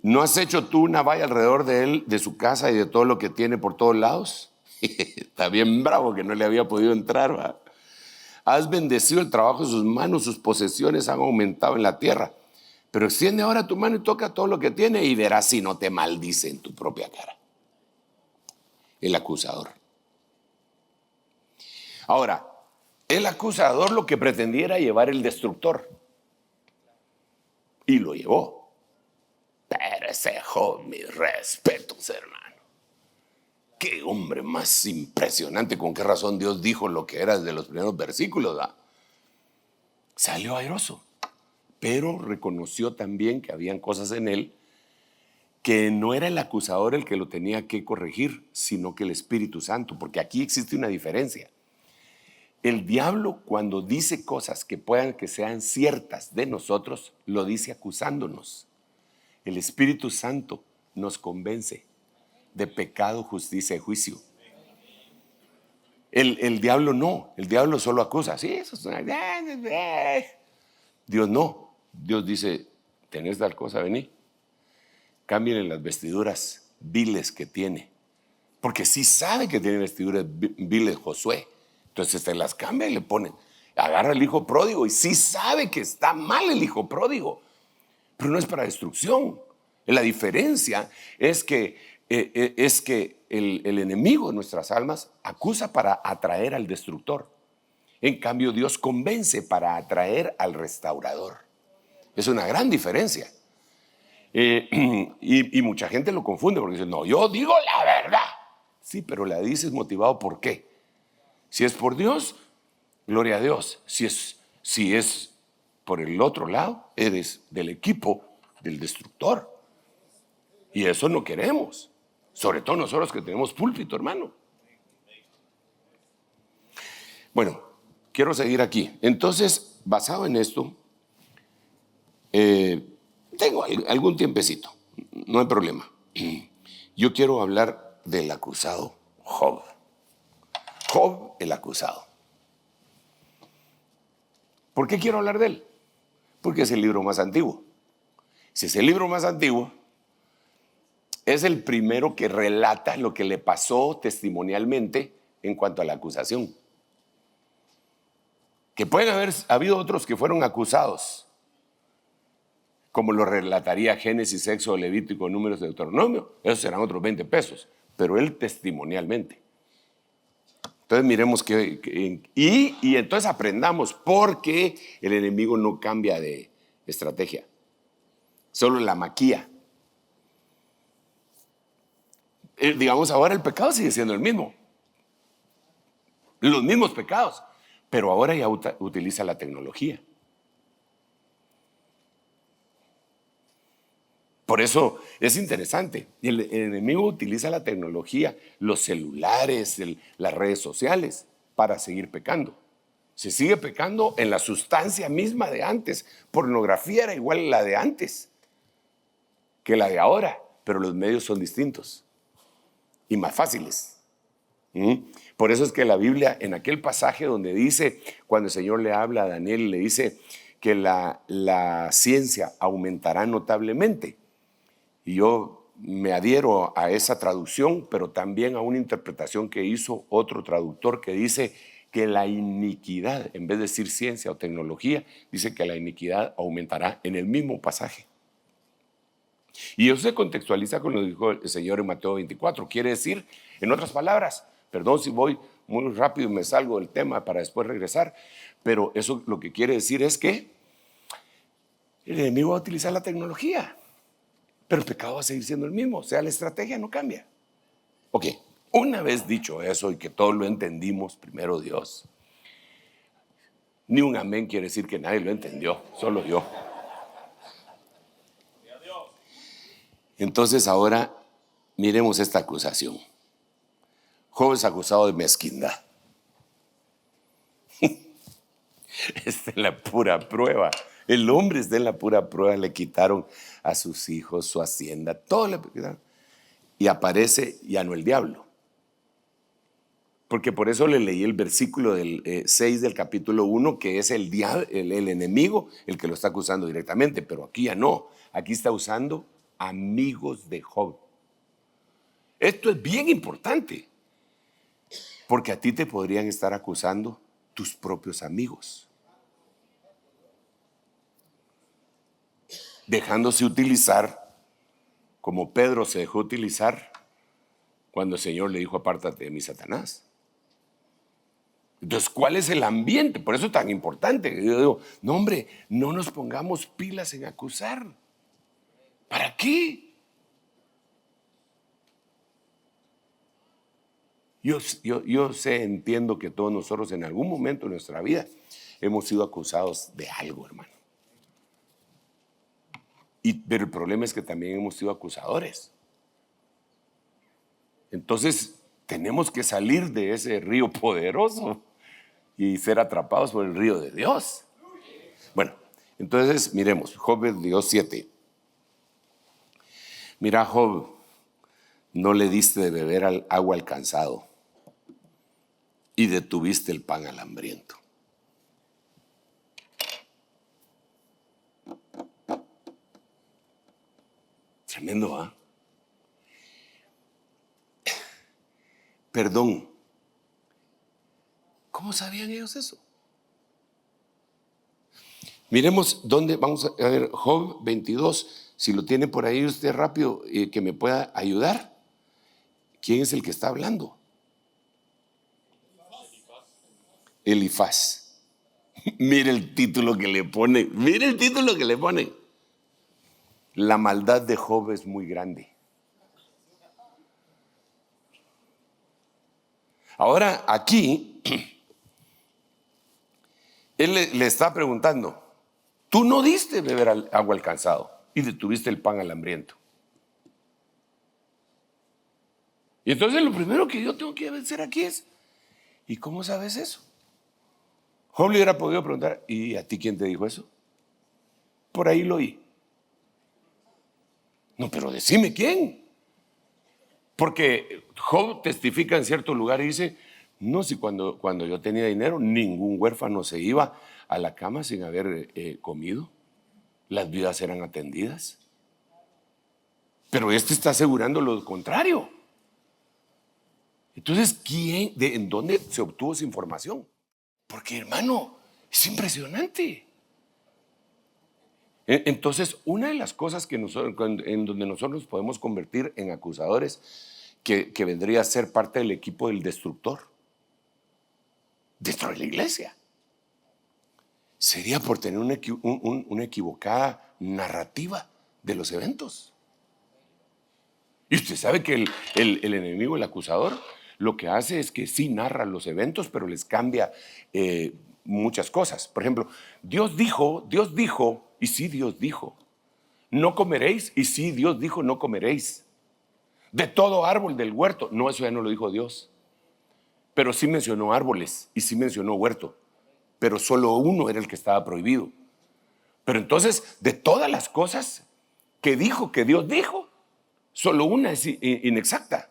¿No has hecho tú una valla alrededor de él, de su casa y de todo lo que tiene por todos lados? Está bien bravo que no le había podido entrar, ¿va? Has bendecido el trabajo de sus manos, sus posesiones han aumentado en la tierra. Pero extiende ahora tu mano y toca todo lo que tiene y verás si no te maldice en tu propia cara. El acusador. Ahora, el acusador lo que pretendía era llevar el destructor. Y lo llevó. Pero ese Job, mis respetos, hermano. Qué hombre más impresionante. ¿Con qué razón Dios dijo lo que era desde los primeros versículos? ¿Va? Salió airoso. Pero reconoció también que habían cosas en él que no era el acusador el que lo tenía que corregir, sino que el Espíritu Santo, porque aquí existe una diferencia. El diablo, cuando dice cosas que puedan que sean ciertas de nosotros, lo dice acusándonos. El Espíritu Santo nos convence de pecado, justicia y juicio. El diablo no, el diablo solo acusa. Sí, eso es una... Dios no. Dios dice, ¿tenés tal cosa? Vení. Cámbienle las vestiduras viles que tiene. Porque sí sabe que tiene vestiduras viles Josué. Entonces se las cambia y le ponen. Agarra el hijo pródigo y sí sabe que está mal el hijo pródigo. Pero no es para destrucción. La diferencia es que el enemigo de nuestras almas acusa para atraer al destructor. En cambio, Dios convence para atraer al restaurador. Es una gran diferencia. Y mucha gente lo confunde porque dice, no, yo digo la verdad. Sí, pero la dices motivado ¿por qué? Si es por Dios, gloria a Dios. Si es por el otro lado, eres del equipo del destructor. Y eso no queremos. Sobre todo nosotros que tenemos púlpito, hermano. Bueno, quiero seguir aquí. Entonces, basado en esto, tengo algún tiempecito, no hay problema. Yo quiero hablar del acusado Job. Job, el acusado. ¿Por qué quiero hablar de él? Porque es el libro más antiguo. Si es el libro más antiguo, es el primero que relata lo que le pasó testimonialmente en cuanto a la acusación. Que pueden haber habido otros que fueron acusados, como lo relataría Génesis, Éxodo, Levítico, Números, de Deuteronomio. Esos serán otros 20 pesos, pero él testimonialmente. Entonces miremos y entonces aprendamos por qué el enemigo no cambia de estrategia, solo la maquilla. Digamos, ahora el pecado sigue siendo el mismo, los mismos pecados, pero ahora ya utiliza la tecnología. Por eso es interesante. El enemigo utiliza la tecnología, los celulares, las redes sociales para seguir pecando. Se sigue pecando en la sustancia misma de antes. Pornografía era igual a la de antes que la de ahora, pero los medios son distintos y más fáciles. Por eso es que la Biblia, en aquel pasaje donde dice, cuando el Señor le habla a Daniel, le dice que la ciencia aumentará notablemente. Y yo me adhiero a esa traducción, pero también a una interpretación que hizo otro traductor que dice que la iniquidad, en vez de decir ciencia o tecnología, dice que la iniquidad aumentará en el mismo pasaje. Y eso se contextualiza con lo que dijo el Señor en Mateo 24. Quiere decir, en otras palabras, perdón si voy muy rápido y me salgo del tema para después regresar, pero eso lo que quiere decir es que el enemigo va a utilizar la tecnología, pero el pecado va a seguir siendo el mismo, o sea, la estrategia no cambia. Ok, una vez dicho eso y que todos lo entendimos, primero Dios, ni un amén quiere decir que nadie lo entendió, solo yo. Entonces ahora miremos esta acusación. Job es acusado de mezquindad. Esta es la pura prueba. El hombre está en la pura prueba. Le quitaron a sus hijos, su hacienda, todo le quitaron. Y aparece ya no el diablo. Porque por eso le leí el versículo del 6 del capítulo 1, que es el enemigo el que lo está acusando directamente. Pero aquí ya no. Aquí está usando amigos de Job. Esto es bien importante, porque a ti te podrían estar acusando tus propios amigos, dejándose utilizar como Pedro se dejó utilizar cuando el Señor le dijo: apártate de mí, Satanás. Entonces, ¿cuál es el ambiente? Por eso es tan importante. Yo digo, no hombre, no nos pongamos pilas en acusar. ¿Para qué? Yo entiendo que todos nosotros en algún momento de nuestra vida hemos sido acusados de algo, hermano. Pero el problema es que también hemos sido acusadores. Entonces, tenemos que salir de ese río poderoso y ser atrapados por el río de Dios. Bueno, entonces miremos, Job dio 7. Mira, Job, no le diste de beber agua al cansado y detuviste el pan al hambriento. Tremendo, ¿ah? Perdón. ¿Cómo sabían ellos eso? Miremos dónde, vamos a ver, Job 22, si lo tiene por ahí usted rápido, que me pueda ayudar. ¿Quién es el que está hablando? Elifaz. Mire el título que le pone, mire el título que le pone. La maldad de Job es muy grande. Ahora aquí, él le está preguntando, tú no diste beber agua al cansado y detuviste el pan al hambriento. Y entonces lo primero que yo tengo que hacer aquí es, ¿y cómo sabes eso? Job le hubiera podido preguntar, ¿y a ti quién te dijo eso? Por ahí lo oí. No, pero decime quién. Porque Job testifica en cierto lugar y dice, no, si cuando yo tenía dinero, ningún huérfano se iba a la cama sin haber comido. Las viudas eran atendidas. Pero este está asegurando lo contrario. Entonces, ¿en dónde se obtuvo esa información? Porque, hermano, es impresionante. Entonces, una de las cosas en donde nosotros nos podemos convertir en acusadores, que vendría a ser parte del equipo del destructor dentro de la iglesia, sería por tener una equivocada narrativa de los eventos. Y usted sabe que el enemigo, el acusador, lo que hace es que sí narra los eventos, pero les cambia muchas cosas. Por ejemplo, Dios dijo, y sí Dios dijo. No comeréis, y sí Dios dijo, no comeréis. De todo árbol del huerto. No, eso ya no lo dijo Dios. Pero sí mencionó árboles y sí mencionó huerto. Pero solo uno era el que estaba prohibido. Pero entonces, de todas las cosas que dijo, que Dios dijo, solo una es inexacta.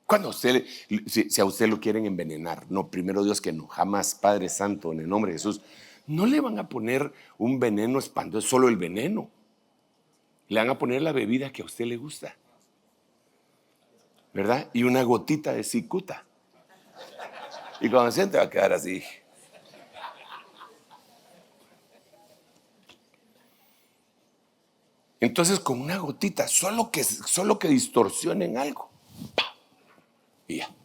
Cuando si a usted lo quieren envenenar, no, primero Dios que no, jamás, Padre Santo, en el nombre de Jesús, no le van a poner un veneno espantoso, solo el veneno. Le van a poner la bebida que a usted le gusta, ¿verdad? Y una gotita de cicuta. Y cuando siente va a quedar así. Entonces, con una gotita, solo que distorsionen algo, ¡pam! Y ya.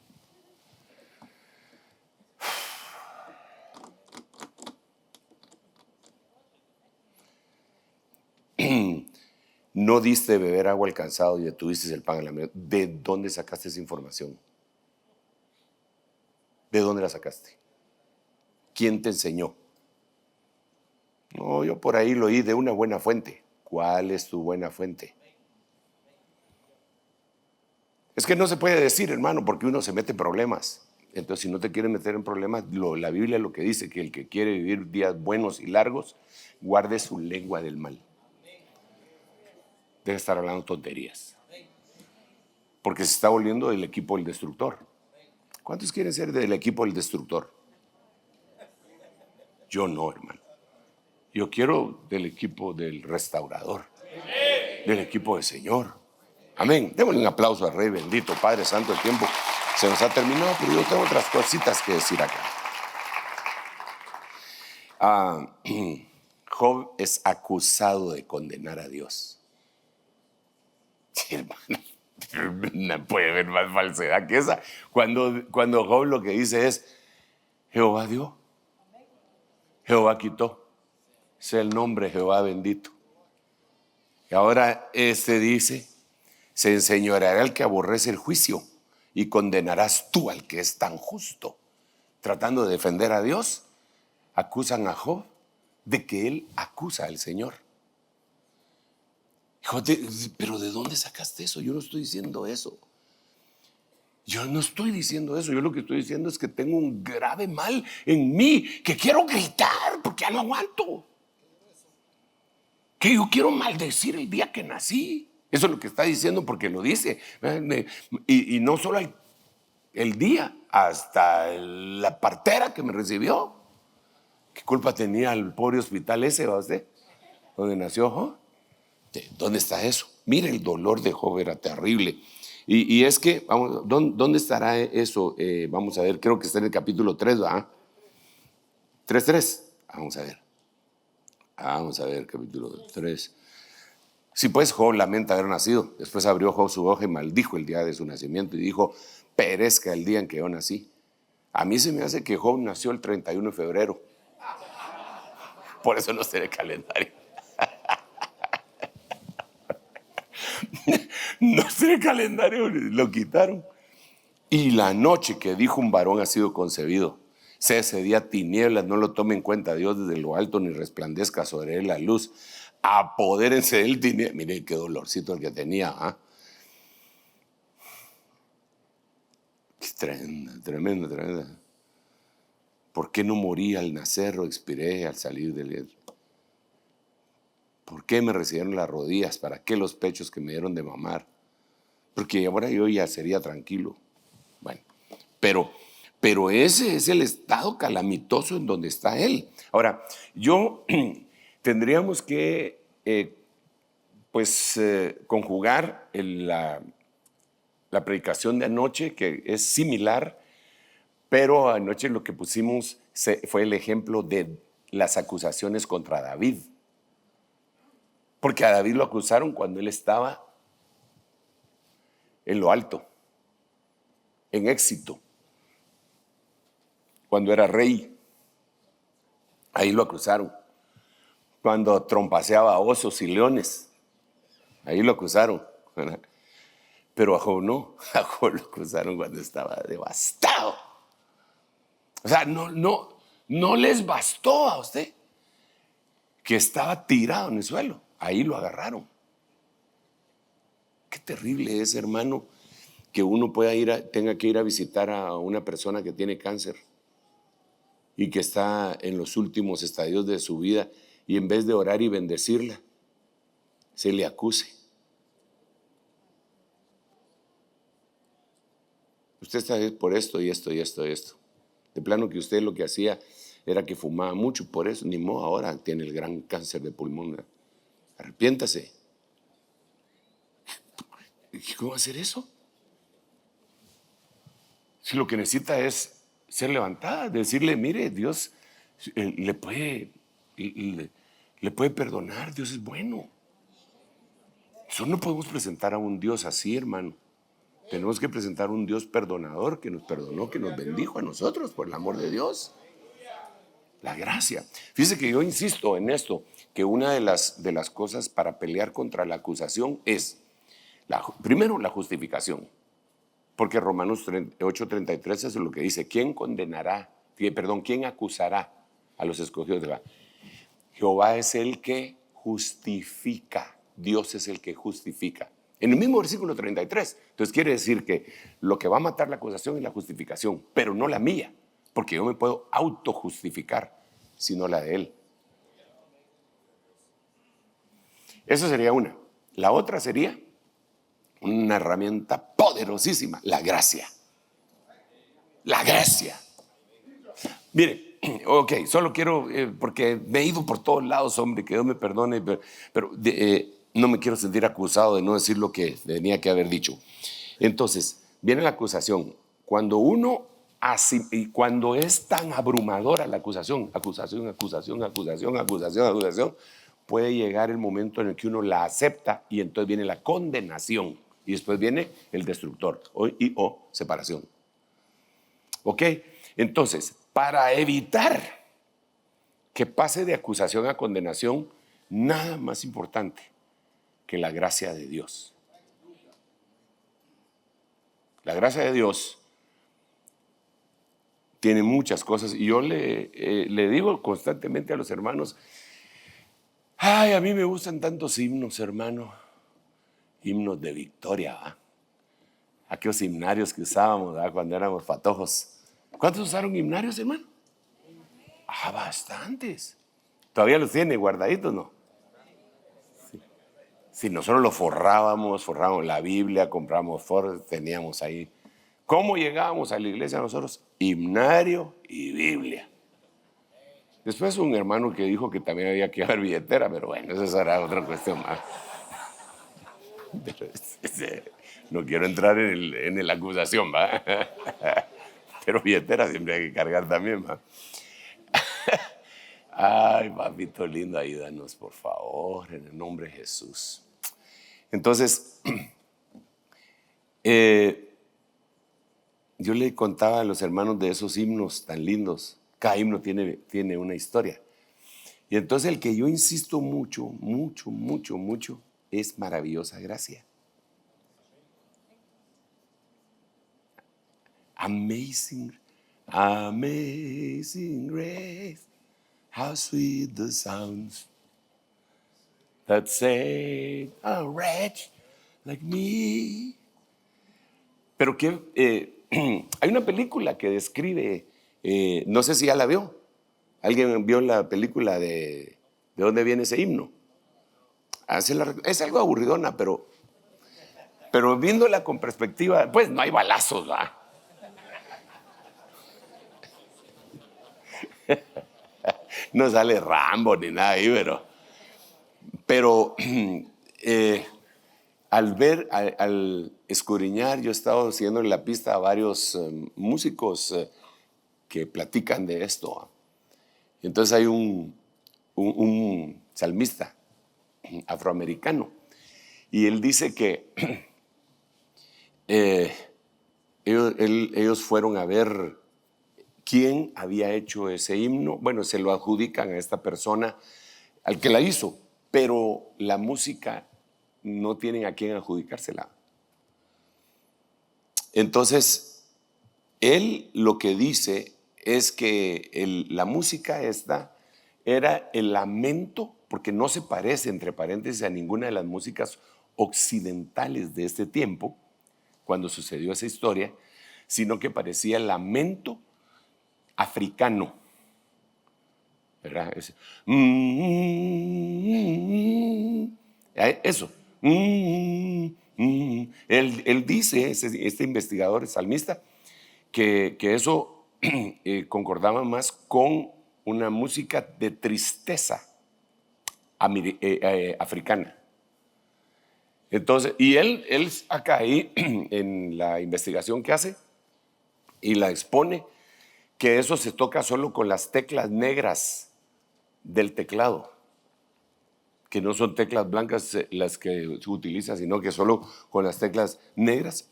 No diste beber agua al cansado y detuviste el pan en la mesa. ¿De dónde sacaste esa información? ¿De dónde la sacaste? ¿Quién te enseñó? No, yo por ahí lo oí de una buena fuente. ¿Cuál es tu buena fuente? Es que no se puede decir, hermano, porque uno se mete en problemas. Entonces, si no te quieres meter en problemas, la Biblia lo que dice, que el que quiere vivir días buenos y largos, guarde su lengua del mal. Debe estar hablando tonterías. Porque se está volviendo del equipo del destructor. ¿Cuántos quieren ser del equipo del destructor? Yo no, hermano. Yo quiero del equipo del restaurador. Del equipo del Señor. Amén. Démosle un aplauso al Rey bendito, Padre Santo. El tiempo se nos ha terminado, pero yo tengo otras cositas que decir acá. Job es acusado de condenar a Dios. Sí, hermano, no puede haber más falsedad que esa. Cuando Job lo que dice es, Jehová dio, Jehová quitó, sea el nombre Jehová bendito. Y ahora dice, se enseñoreará el que aborrece el juicio y condenarás tú al que es tan justo. Tratando de defender a Dios, acusan a Job de que él acusa al Señor. Pero ¿de dónde sacaste eso? Yo no estoy diciendo eso. Yo no estoy diciendo eso. Yo lo que estoy diciendo es que tengo un grave mal en mí, que quiero gritar porque ya no aguanto. Que yo quiero maldecir el día que nací. Eso es lo que está diciendo porque lo dice. Y no solo el día, hasta la partera que me recibió. ¿Qué culpa tenía el pobre hospital ese, va usted? Donde nació Job. ¿Dónde está eso? Mire, el dolor de Job era terrible. Y es que, vamos, ¿dónde estará eso? Vamos a ver, creo que está en el capítulo 3, ¿verdad? 3:3. Vamos a ver, capítulo 3. Si pues Job lamenta haber nacido, después abrió Job su hoja y maldijo el día de su nacimiento y dijo, perezca el día en que yo nací. A mí se me hace que Job nació el 31 de febrero. Por eso no sé el calendario. No sé el calendario, lo quitaron. Y la noche que dijo un varón ha sido concebido. Sea ese día tinieblas, no lo tome en cuenta Dios desde lo alto, ni resplandezca sobre él la luz. Apodérense del tinieblas. Mire qué dolorcito el que tenía. Tremenda. ¿Por qué no morí al nacer o expiré al salir del vientre? ¿Por qué me recibieron las rodillas? ¿Para qué los pechos que me dieron de mamar? Porque ahora yo ya sería tranquilo. Bueno, pero ese es el estado calamitoso en donde está él. Ahora, tendríamos que conjugar la predicación de anoche, que es similar, pero anoche lo que pusimos fue el ejemplo de las acusaciones contra David. Porque a David lo acusaron cuando él estaba en lo alto, en éxito, cuando era rey. Ahí lo acusaron. Cuando trompaceaba osos y leones, ahí lo acusaron. Pero a Job no, a Job lo acusaron cuando estaba devastado. O sea, no les bastó a usted que estaba tirado en el suelo. Ahí lo agarraron. Qué terrible es, hermano, que uno tenga que ir a visitar a una persona que tiene cáncer y que está en los últimos estadios de su vida, y en vez de orar y bendecirla, se le acuse. Usted está por esto y esto y esto y esto. De plano que usted lo que hacía era que fumaba mucho, por eso ni modo, ahora tiene el gran cáncer de pulmón. Arrepiéntase. ¿Cómo va a hacer eso? Si lo que necesita es ser levantada, decirle, mire, Dios le puede perdonar, Dios es bueno. Nosotros no podemos presentar a un Dios así, hermano. Tenemos que presentar un Dios perdonador, que nos perdonó, que nos bendijo a nosotros por el amor de Dios. La gracia. Fíjese que yo insisto en esto, que una de las cosas para pelear contra la acusación es, primero, la justificación. Porque Romanos 8:33 es lo que dice, ¿quién acusará a los escogidos de Jehová? Jehová es el que justifica, Dios es el que justifica. En el mismo versículo 33, entonces quiere decir que lo que va a matar la acusación es la justificación, pero no la mía, porque yo me puedo autojustificar, sino la de Él. Eso sería una. La otra sería una herramienta poderosísima, la gracia. La gracia. Mire, ok, solo quiero, porque me he ido por todos lados, hombre, que Dios me perdone, pero no me quiero sentir acusado de no decir lo que tenía que haber dicho. Entonces, viene la acusación. Cuando es tan abrumadora la acusación, puede llegar el momento en el que uno la acepta y entonces viene la condenación y después viene el destructor o separación. ¿Ok? Entonces, para evitar que pase de acusación a condenación, nada más importante que la gracia de Dios. La gracia de Dios tiene muchas cosas y yo le digo constantemente a los hermanos, ay, a mí me gustan tantos himnos, hermano, himnos de victoria, ¿va? Aquellos himnarios que usábamos, ¿va? Cuando éramos patojos. ¿Cuántos usaron himnarios, hermano? Bastantes. ¿Todavía los tiene guardaditos, no? Si nosotros los forrábamos la Biblia, compramos teníamos ahí. ¿Cómo llegábamos a la iglesia nosotros? Himnario y Biblia. Después un hermano que dijo que también había que llevar billetera, pero bueno, esa será otra cuestión más. No quiero entrar en la acusación, ¿va? Pero billetera siempre hay que cargar también, ¿va? Ay, papito lindo, ayúdanos, por favor, en el nombre de Jesús. Entonces, yo le contaba a los hermanos de esos himnos tan lindos. Cada himno tiene una historia. Y entonces el que yo insisto mucho es Maravillosa Gracia. Amazing grace, how sweet the sounds that saved a wretch like me. Pero que hay una película que describe, no sé si ya la vio. ¿Alguien vio la película de dónde viene ese himno? Es algo aburridona, pero viéndola con perspectiva, pues no hay balazos, ¿va? No sale Rambo ni nada ahí, pero al escudriñar, yo he estado siguiendo en la pista a varios músicos que platican de esto. Entonces hay un salmista afroamericano y él dice que ellos fueron a ver quién había hecho ese himno. Bueno, se lo adjudican a esta persona, al que la hizo, pero la música no tienen a quién adjudicársela. Entonces, él lo que dice es que la música esta era el lamento, porque no se parece, entre paréntesis, a ninguna de las músicas occidentales de este tiempo, cuando sucedió esa historia, sino que parecía el lamento africano, ¿verdad? Eso. Él dice, este investigador salmista, que eso concordaba más con una música de tristeza africana. Entonces, y él acá ahí, en la investigación que hace y la expone, que eso se toca solo con las teclas negras del teclado, que no son teclas blancas las que se utilizan, sino que solo con las teclas negras,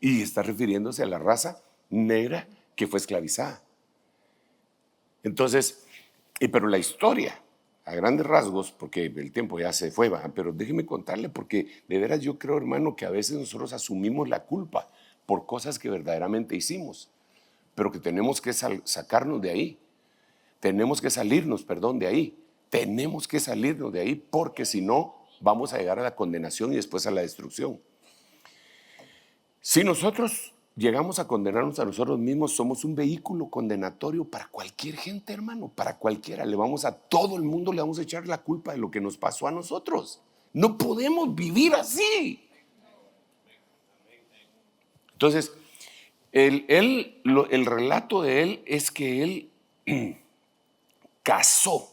y está refiriéndose a la raza negra que fue esclavizada. Entonces, pero la historia, a grandes rasgos, porque el tiempo ya se fue, pero déjeme contarle, porque de veras yo creo, hermano, que a veces nosotros asumimos la culpa por cosas que verdaderamente hicimos, pero que tenemos que sacarnos de ahí. Tenemos que salirnos, de ahí. Tenemos que salirnos de ahí, porque si no, vamos a llegar a la condenación y después a la destrucción. Si nosotros llegamos a condenarnos a nosotros mismos, somos un vehículo condenatorio para cualquier gente, hermano, para cualquiera. A todo el mundo le vamos a echar la culpa de lo que nos pasó a nosotros. No podemos vivir así. Entonces, el relato de él es que él casó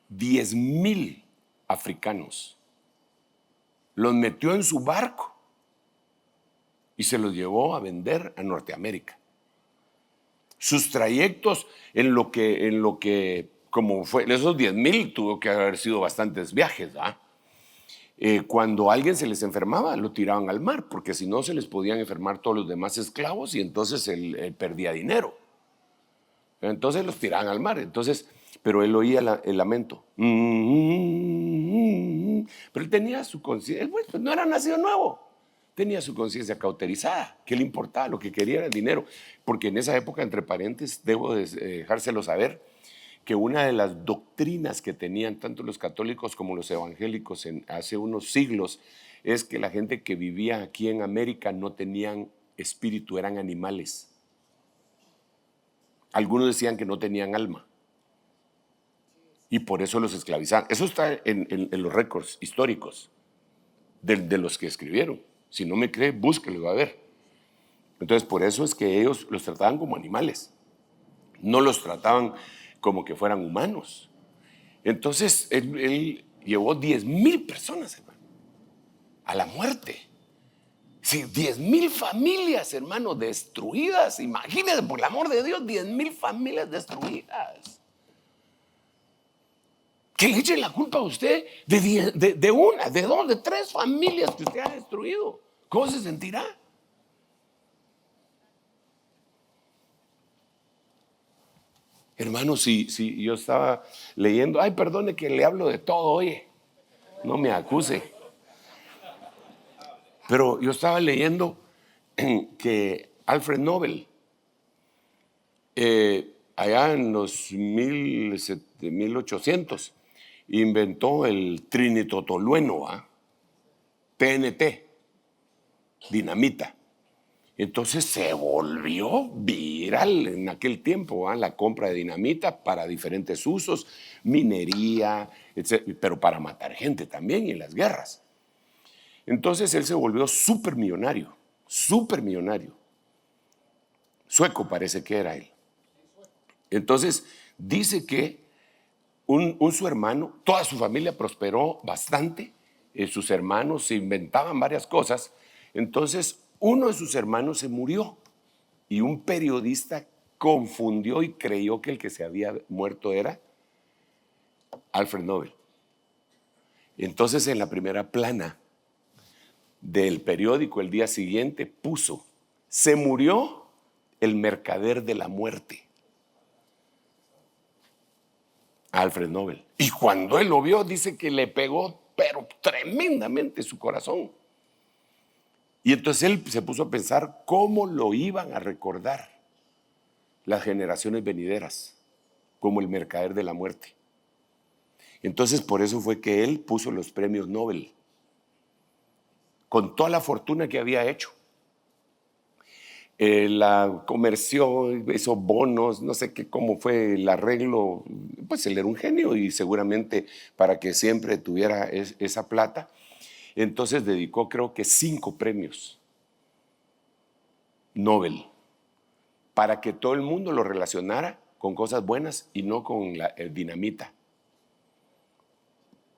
10,000 africanos, los metió en su barco y se los llevó a vender a Norteamérica. Sus trayectos en lo que como fue, esos 10,000 tuvo que haber sido bastantes viajes, ¿verdad? Cuando a alguien se les enfermaba, lo tiraban al mar, porque si no se les podían enfermar todos los demás esclavos y entonces él perdía dinero. Entonces los tiraban al mar. Pero él oía el lamento. Pero él tenía su conciencia, pues no era nacido nuevo. Tenía su conciencia cauterizada. ¿Qué le importaba? Lo que quería era el dinero. Porque en esa época, entre paréntesis, debo dejárselo saber, que una de las doctrinas que tenían tanto los católicos como los evangélicos hace unos siglos es que la gente que vivía aquí en América no tenían espíritu, eran animales. Algunos decían que no tenían alma y por eso los esclavizaban. Eso está en los récords históricos de los que escribieron. Si no me cree, búsquelo, va a ver. Entonces, por eso es que ellos los trataban como animales. No los trataban como que fueran humanos. Entonces, él llevó 10,000 personas, hermano, a la muerte. Sí, 10,000 familias, hermano, destruidas. Imagínense, por el amor de Dios, 10,000 familias destruidas. Que le echen la culpa a usted de una, de dos, de tres familias que usted ha destruido. ¿Cómo se sentirá? Hermano, si yo estaba leyendo, ay, perdone que le hablo de todo, oye, no me acuse. Pero yo estaba leyendo que Alfred Nobel, allá en los 1800, inventó el trinitotolueno, TNT, dinamita. Entonces se volvió viral en aquel tiempo, la compra de dinamita para diferentes usos, minería, etc., pero para matar gente también y en las guerras. Entonces él se volvió súper millonario. Sueco parece que era él. Entonces dice que su hermano, toda su familia prosperó bastante sus hermanos se inventaban varias cosas. Entonces, uno de sus hermanos se murió y un periodista confundió y creyó que el que se había muerto era Alfred Nobel. Entonces, en la primera plana del periódico el día siguiente puso: se murió el mercader de la muerte, Alfred Nobel. Y cuando él lo vio, dice que le pegó, pero tremendamente, su corazón. Y entonces él se puso a pensar cómo lo iban a recordar las generaciones venideras como el mercader de la muerte. Entonces, por eso fue que él puso los premios Nobel, con toda la fortuna que había hecho. La comerció, hizo bonos, no sé qué, cómo fue el arreglo. Pues él era un genio y seguramente para que siempre tuviera esa plata. Entonces dedicó, creo que 5 premios Nobel para que todo el mundo lo relacionara con cosas buenas y no con el dinamita.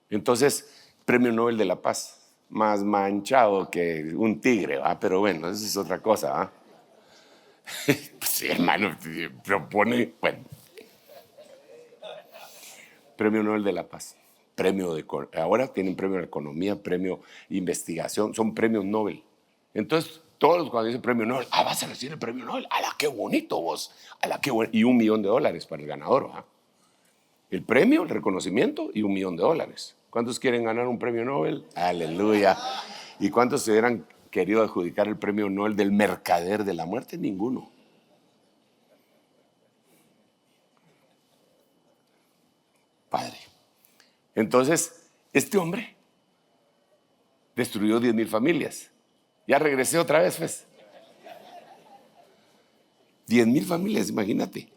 Entonces, Premio Nobel de la Paz, más manchado que un tigre, ¿va? Pero bueno, eso es otra cosa, ¿va? Sí, hermano, propone, bueno. Premio Nobel de la Paz, ahora tienen premio de economía, premio de investigación, son premios Nobel. Entonces, todos cuando dicen premio Nobel, vas a recibir el premio Nobel, ¡ala, qué bonito vos! ¡Ala, qué bueno! Y $1 millón para el ganador, ¿va? El premio, el reconocimiento y $1 millón. ¿Cuántos quieren ganar un premio Nobel? ¡Aleluya! ¿Y cuántos se hubieran querido adjudicar el premio Nobel del mercader de la muerte? Ninguno. Padre. Entonces, este hombre destruyó 10,000 familias. Ya regresé otra vez, pues. 10,000 familias, imagínate.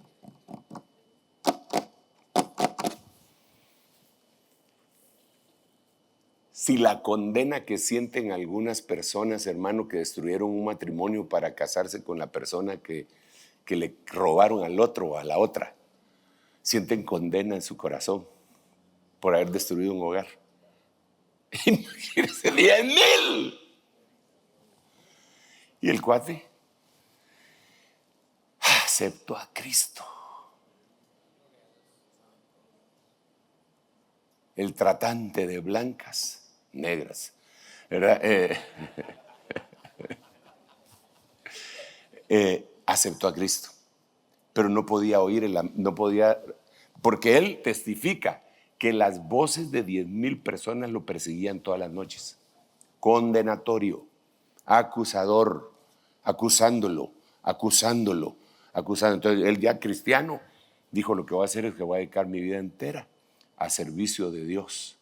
Si la condena que sienten algunas personas, hermano, que destruyeron un matrimonio para casarse con la persona que le robaron al otro o a la otra, sienten condena en su corazón por haber destruido un hogar. Imagínense, 10,000. Y el cuate aceptó a Cristo. El tratante de blancas, negras, ¿verdad? Aceptó a Cristo, pero no podía oír, porque él testifica que las voces de 10,000 personas lo perseguían todas las noches. Condenatorio, acusador, acusándolo. Entonces él, ya cristiano, dijo: lo que voy a hacer es que voy a dedicar mi vida entera a servicio de Dios.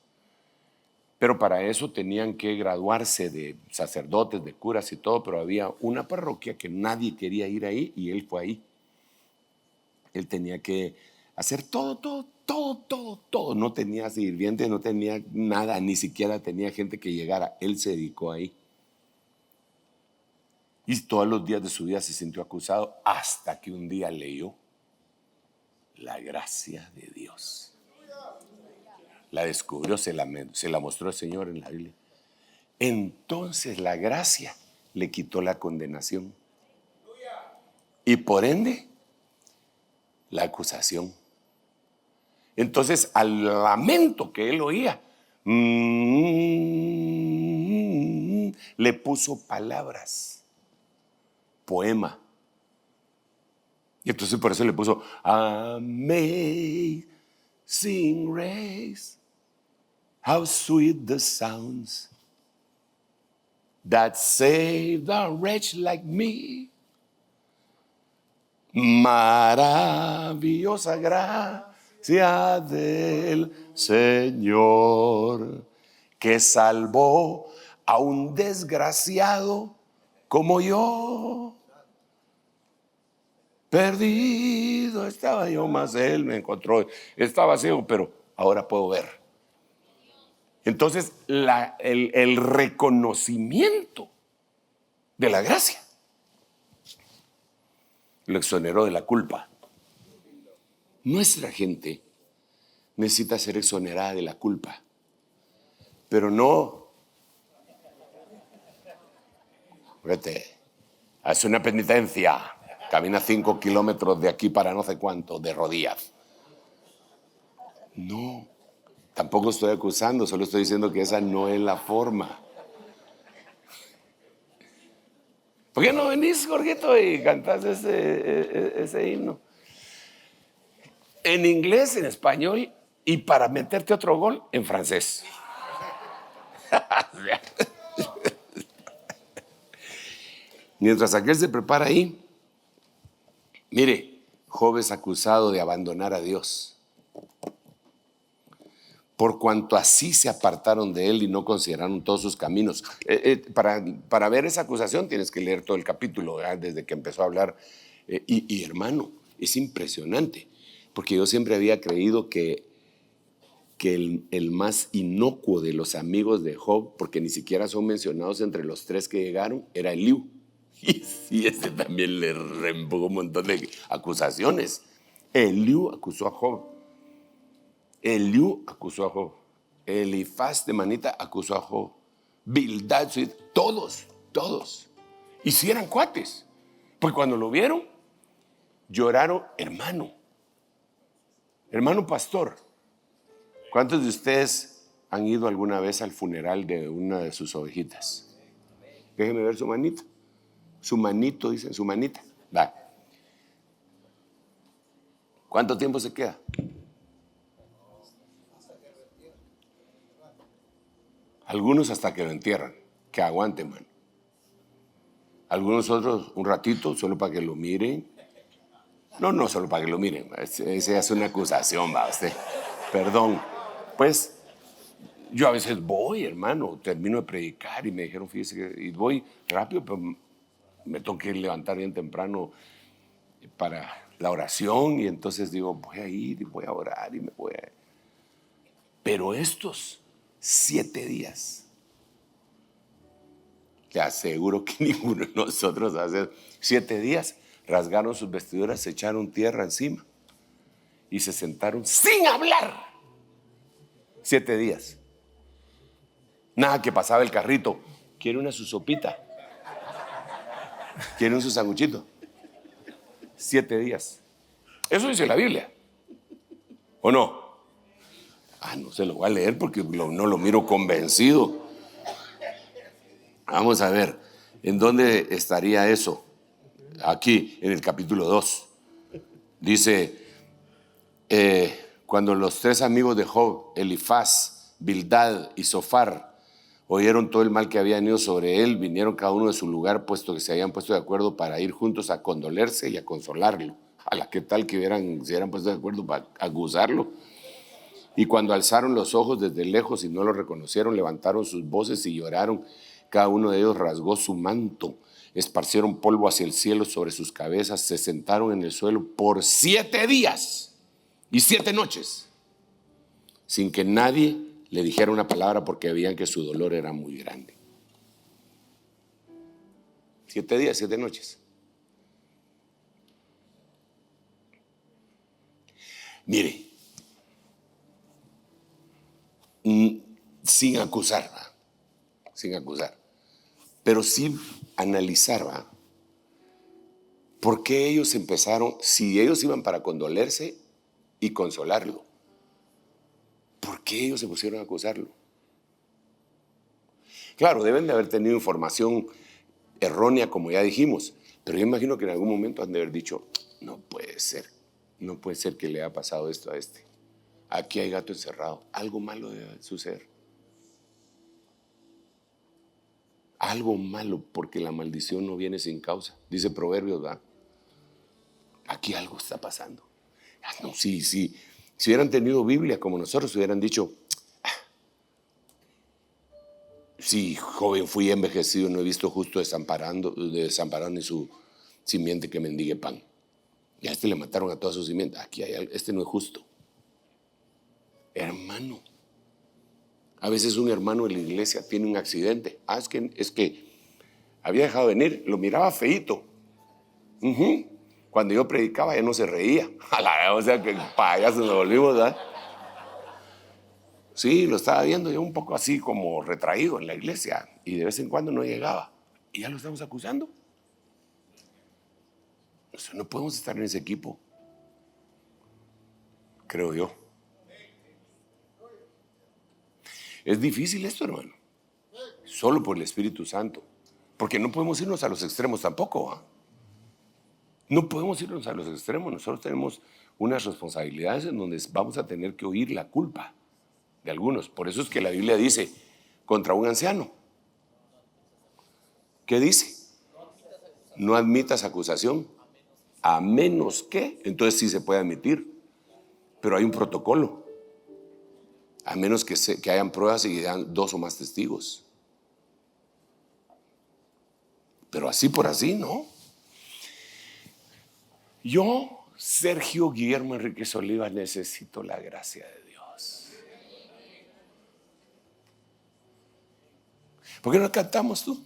Pero para eso tenían que graduarse de sacerdotes, de curas y todo, pero había una parroquia que nadie quería ir ahí y él fue ahí. Él tenía que hacer todo. No tenía sirvientes, no tenía nada, ni siquiera tenía gente que llegara. Él se dedicó ahí. Y todos los días de su vida se sintió acusado hasta que un día leyó la gracia de Dios. La descubrió, se la mostró el Señor en la Biblia. Entonces la gracia le quitó la condenación. Y por ende, la acusación. Entonces, al lamento que él oía, le puso palabras, poema. Y entonces por eso le puso Amazing Grace, how sweet the sounds that saved a wretch like me. Maravillosa gracia del Señor, que salvó a un desgraciado como yo. Perdido estaba yo, mas Él me encontró. Estaba ciego, pero ahora puedo ver. Entonces, el reconocimiento de la gracia lo exoneró de la culpa. Nuestra gente necesita ser exonerada de la culpa, pero no Vete, haz una penitencia. Camina 5 kilómetros de aquí para no sé cuánto, de rodillas. No, tampoco estoy acusando, solo estoy diciendo que esa no es la forma. ¿Por qué no venís, Jorgito, y cantás ese himno? En inglés, en español, y para meterte otro gol, en francés. Mientras aquel se prepara ahí, mire, Job es acusado de abandonar a Dios. Por cuanto así se apartaron de él y no consideraron todos sus caminos. Para ver esa acusación tienes que leer todo el capítulo, ¿verdad? Desde que empezó a hablar. Y hermano, es impresionante, porque yo siempre había creído que el más inocuo de los amigos de Job, porque ni siquiera son mencionados entre los 3 que llegaron, era Eliú. Y sí, ese también le reempujó un montón de acusaciones. Eliú acusó a Job. Eliú acusó a Job. Elifaz de Manita acusó a Job. Bildad, todos. Y si eran cuates. Pues cuando lo vieron, lloraron, hermano pastor. ¿Cuántos de ustedes han ido alguna vez al funeral de una de sus ovejitas? Déjenme ver su manito. Su manito, dicen, su manita. Va. ¿Cuánto tiempo se queda? Algunos hasta que lo entierran. Que aguanten, man. Algunos otros un ratito, solo para que lo miren. No solo para que lo miren. Esa es una acusación, va usted. Perdón. Pues yo a veces voy, hermano, termino de predicar y me dijeron, fíjese, y voy rápido, pero me tengo que levantar bien temprano para la oración y entonces digo, voy a ir y voy a orar y me voy a... Pero estos 7 días, te aseguro que ninguno de nosotros hace 7 días, rasgaron sus vestiduras, se echaron tierra encima y se sentaron sin hablar. 7 días. Nada que pasaba el carrito. ¿Quiere una su sopita? ¿Quiere un su sanguchito? 7 días. Eso dice la Biblia. ¿O no? No se lo voy a leer porque no lo miro convencido. Vamos a ver, ¿en dónde estaría eso? Aquí, en el capítulo 2. Dice, cuando los 3 amigos de Job, Elifaz, Bildad y Zofar, oyeron todo el mal que habían ido sobre él, vinieron cada uno de su lugar, puesto que se habían puesto de acuerdo para ir juntos a condolerse y a consolarlo. ¿Qué tal que se hubieran puesto de acuerdo para acusarlo? Y cuando alzaron los ojos desde lejos y no lo reconocieron, levantaron sus voces y lloraron. Cada uno de ellos rasgó su manto, esparcieron polvo hacia el cielo sobre sus cabezas, se sentaron en el suelo por 7 días y 7 noches, sin que nadie le dijera una palabra porque veían que su dolor era muy grande. 7 días, 7 noches. Mire, sin acusar, pero sí analizar, ¿por qué ellos empezaron? Si ellos iban para condolerse y consolarlo, ¿por qué ellos se pusieron a acusarlo? Claro, deben de haber tenido información errónea, como ya dijimos, pero yo imagino que en algún momento han de haber dicho, no puede ser que le haya pasado esto a este. Aquí hay gato encerrado. Algo malo debe suceder. Algo malo, porque la maldición no viene sin causa. Dice Proverbios, ¿verdad? Aquí algo está pasando. No, sí. Si hubieran tenido Biblia como nosotros, hubieran dicho, sí, joven fui envejecido, no he visto justo desamparado ni su simiente que mendigue pan. Y a este le mataron a toda su simiente. Aquí hay algo, este no es justo. Hermano, a veces un hermano de la iglesia tiene un accidente. Es que había dejado de venir, lo miraba feíto. Cuando yo predicaba ya no se reía. O sea que payasos nos volvimos, ¿verdad? Sí, lo estaba viendo yo un poco así como retraído en la iglesia y de vez en cuando no llegaba. y ya lo estamos acusando. No podemos estar en ese equipo, creo yo. Es difícil esto, hermano, solo por el Espíritu Santo, porque no podemos irnos a los extremos tampoco, ¿eh? No podemos irnos a los extremos. Nosotros tenemos unas responsabilidades en donde vamos a tener que oír la culpa de algunos. Por eso es que la Biblia dice contra un anciano, ¿qué dice? No admitas acusación, a menos que, entonces sí se puede admitir, pero hay un protocolo, a menos que hayan pruebas y dan 2 o más testigos. Pero así por así, ¿no? Yo, Sergio Guillermo Enríquez Oliva, necesito la gracia de Dios. ¿Por qué no cantamos tú?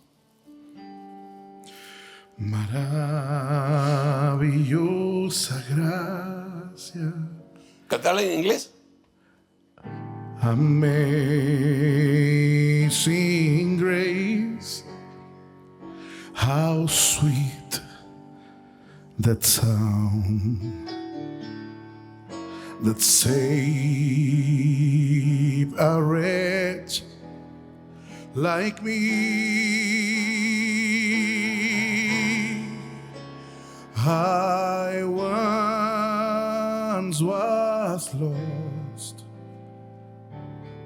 Maravillosa gracia. ¿Cantarla en inglés? Amazing grace, how sweet that sound that saved a wretch like me. I once was lost,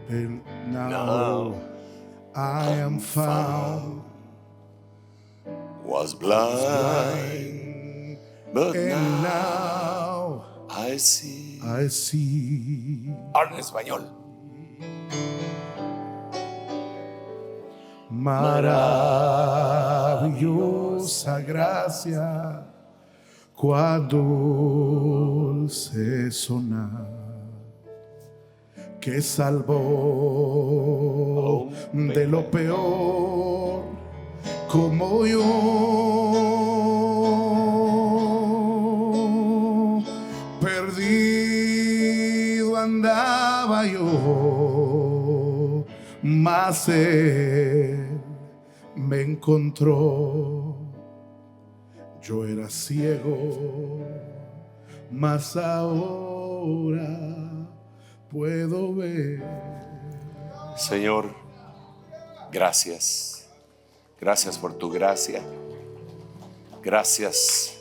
and now I am found. Was blind, but And now now I see. I see. Ahora en español. Maravillosa gracia, cuán dulce sonar, que salvó de lo peor como yo. Perdido andaba yo, mas Él me encontró. Yo era ciego, mas ahora puedo ver. Señor, gracias. Gracias por tu gracia. Gracias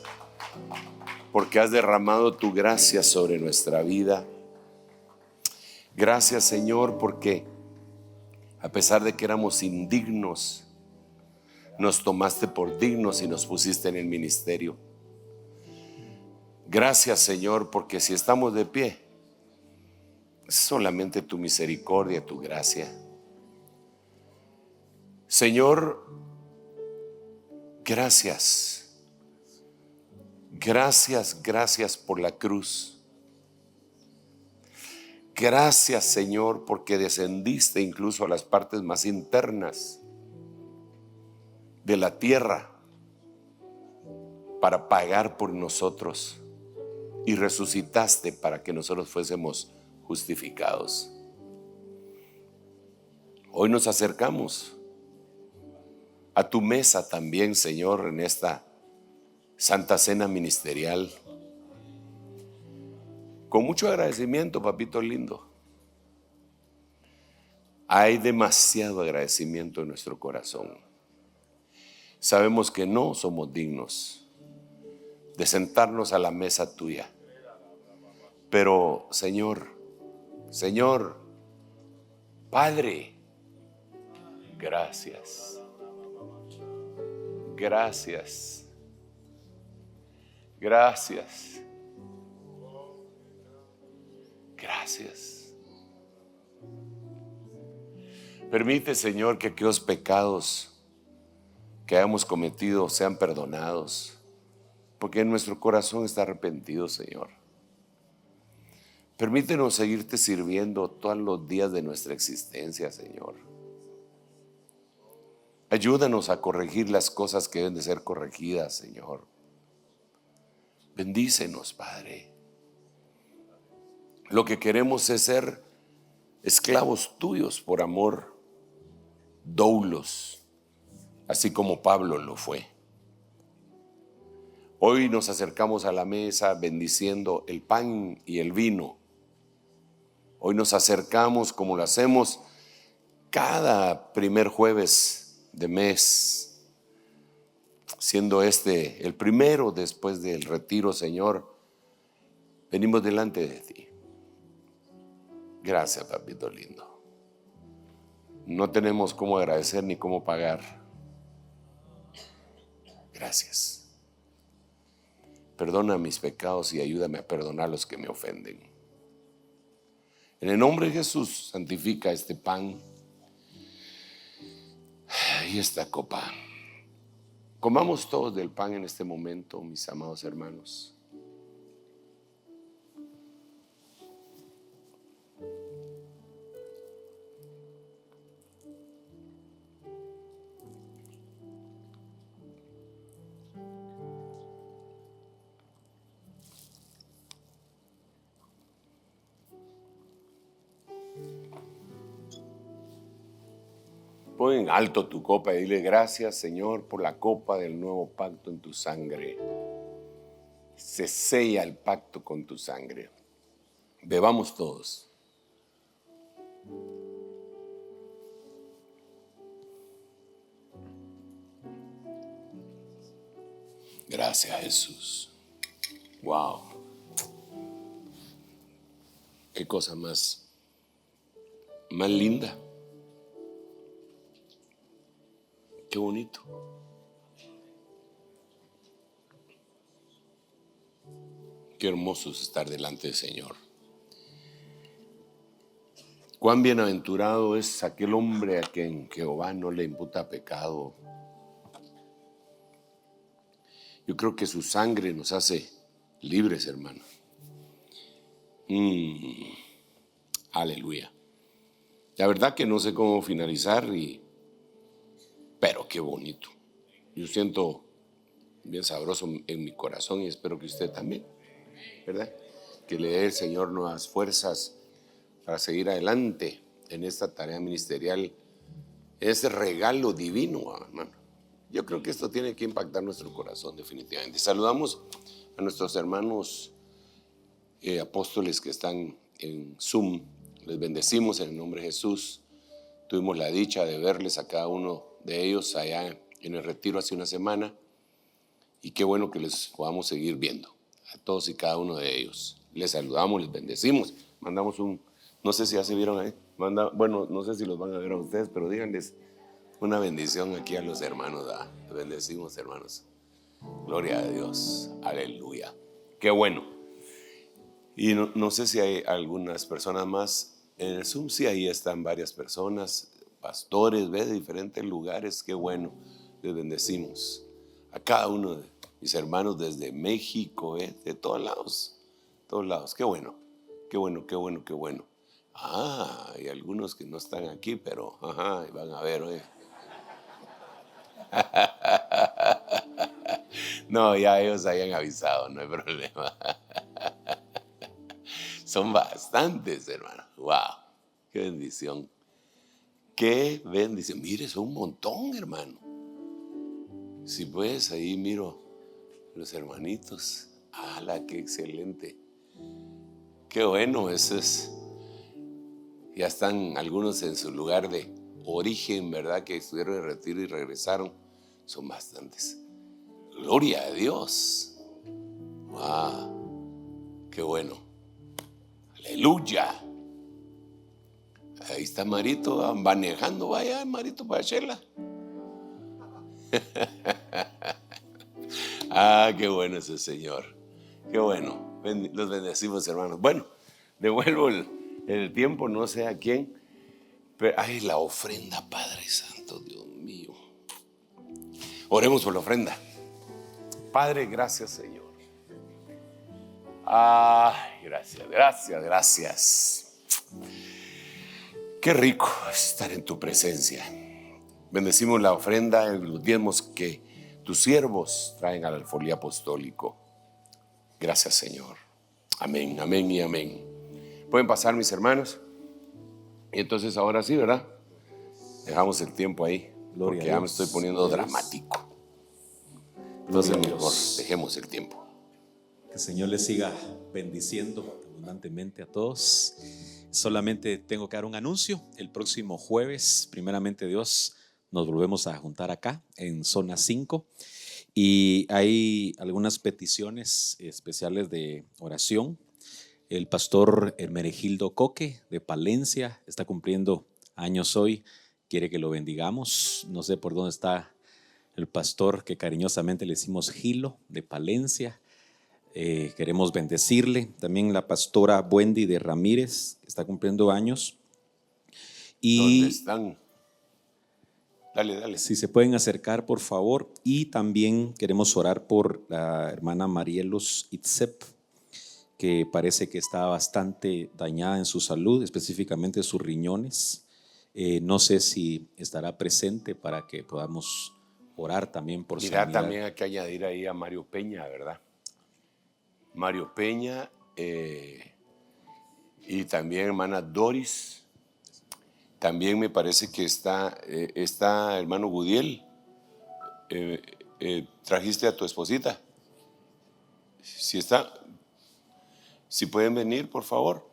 porque has derramado tu gracia sobre nuestra vida. Gracias, Señor, porque a pesar de que éramos indignos, nos tomaste por dignos y nos pusiste en el ministerio. Gracias, Señor, porque si estamos de pie, es solamente tu misericordia, tu gracia. Señor, gracias. Gracias, gracias por la cruz. Gracias, Señor, porque descendiste incluso a las partes más internas de la tierra para pagar por nosotros y resucitaste para que nosotros fuésemos justificados. Hoy nos acercamos a tu mesa también, Señor, en esta Santa Cena Ministerial. Con mucho agradecimiento, papito lindo. Hay demasiado agradecimiento en nuestro corazón. Sabemos que no somos dignos de sentarnos a la mesa tuya. Pero, Señor, Padre, gracias. Gracias. Gracias. Gracias. Permite, Señor, que aquellos pecados que hayamos cometido sean perdonados, porque en nuestro corazón está arrepentido, Señor. Permítenos seguirte sirviendo todos los días de nuestra existencia, Señor. Ayúdanos a corregir las cosas que deben de ser corregidas, Señor. Bendícenos, Padre. Lo que queremos es ser esclavos tuyos por amor, doulos, así como Pablo lo fue. Hoy nos acercamos a la mesa bendiciendo el pan y el vino. Hoy nos acercamos como lo hacemos cada primer jueves de mes, siendo este el primero después del retiro, Señor. Venimos delante de ti. Gracias, papito lindo. No tenemos cómo agradecer ni cómo pagar. Gracias. Perdona mis pecados y ayúdame a perdonar a los que me ofenden. En el nombre de Jesús, santifica este pan y esta copa. Comamos todos del pan en este momento, mis amados hermanos. Pon en alto tu copa y dile: gracias, Señor, por la copa del nuevo pacto en tu sangre. Se sella el pacto con tu sangre. Bebamos todos. Gracias, Jesús. Wow. Qué cosa más linda. Qué bonito. Qué hermoso es estar delante del Señor. Cuán bienaventurado es aquel hombre a quien Jehová no le imputa pecado. Yo creo que su sangre nos hace libres, hermano. Aleluya. La verdad que no sé cómo finalizar, pero qué bonito. Yo siento bien sabroso en mi corazón y espero que usted también, ¿verdad? Que le dé el Señor nuevas fuerzas para seguir adelante en esta tarea ministerial, ese regalo divino, hermano. Yo creo que esto tiene que impactar nuestro corazón definitivamente. Saludamos a nuestros hermanos apóstoles que están en Zoom. Les bendecimos en el nombre de Jesús. Tuvimos la dicha de verles a cada uno de ellos allá en el retiro hace una semana. Y qué bueno que les podamos seguir viendo a todos y cada uno de ellos. Les saludamos, les bendecimos. Mandamos no sé si ya se vieron ahí. Bueno, no sé si los van a ver a ustedes, pero díganles una bendición aquí a los hermanos. Les bendecimos, hermanos. Gloria a Dios. Aleluya. Qué bueno. Y no sé si hay algunas personas más en el Zoom. Sí, ahí están varias personas, pastores, de diferentes lugares. Qué bueno. Les bendecimos a cada uno de mis hermanos desde México, de todos lados. Todos lados. Qué bueno. Qué bueno, qué bueno, qué bueno. Hay algunos que no están aquí, pero van a ver, No, ya ellos hayan avisado, no hay problema. Son bastantes, hermano. Wow, qué bendición. Qué bendición. Mire, son un montón, hermano. Si puedes, ahí miro los hermanitos. ¡Hala, qué excelente! Qué bueno, ya están algunos en su lugar de origen, ¿verdad? Que estuvieron en retiro y regresaron. Son bastantes. Gloria a Dios. ¡Wow! ¡Qué bueno! ¡Aleluya! Ahí está Marito manejando. Vaya, Marito, para Chela. Qué bueno ese Señor. Qué bueno. Los bendecimos, hermanos. Bueno, devuelvo el tiempo, no sé a quién. Pero, la ofrenda, Padre Santo, Dios mío. Oremos por la ofrenda. Padre, gracias, Señor. Gracias. Qué rico estar en tu presencia. Bendecimos la ofrenda en los diezmos que tus siervos traen al alfolí apostólico. Gracias, Señor. Amén, amén y amén. Pueden pasar, mis hermanos. Y entonces ahora sí, ¿verdad? Dejamos el tiempo ahí. Gloria porque a ya Dios. me estoy poniendo Gloria a Dios. dramático. Entonces Gloria a mejor Dios. dejemos el tiempo. Que el Señor les siga bendiciendo abundantemente a todos. Solamente tengo que dar un anuncio. El próximo jueves, primeramente Dios, nos volvemos a juntar acá en zona 5 y hay algunas peticiones especiales de oración. El pastor Hermenegildo Coque de Palencia está cumpliendo años hoy. Quiere que lo bendigamos. No sé por dónde está el pastor que cariñosamente le decimos Gilo de Palencia. Queremos bendecirle. También la pastora Wendy de Ramírez, que está cumpliendo años. ¿Dónde Y están? Dale. si se pueden acercar, por favor. Y también queremos orar por la hermana Marielos Itzep, que parece que está bastante dañada en su salud, específicamente sus riñones. No sé si estará presente para que podamos orar también por Mira, sanidad. también hay que añadir ahí a Mario Peña, ¿verdad? Mario Peña y también hermana Doris. También me parece que está hermano Gudiel. ¿Trajiste a tu esposita? Si está, si pueden venir, por favor,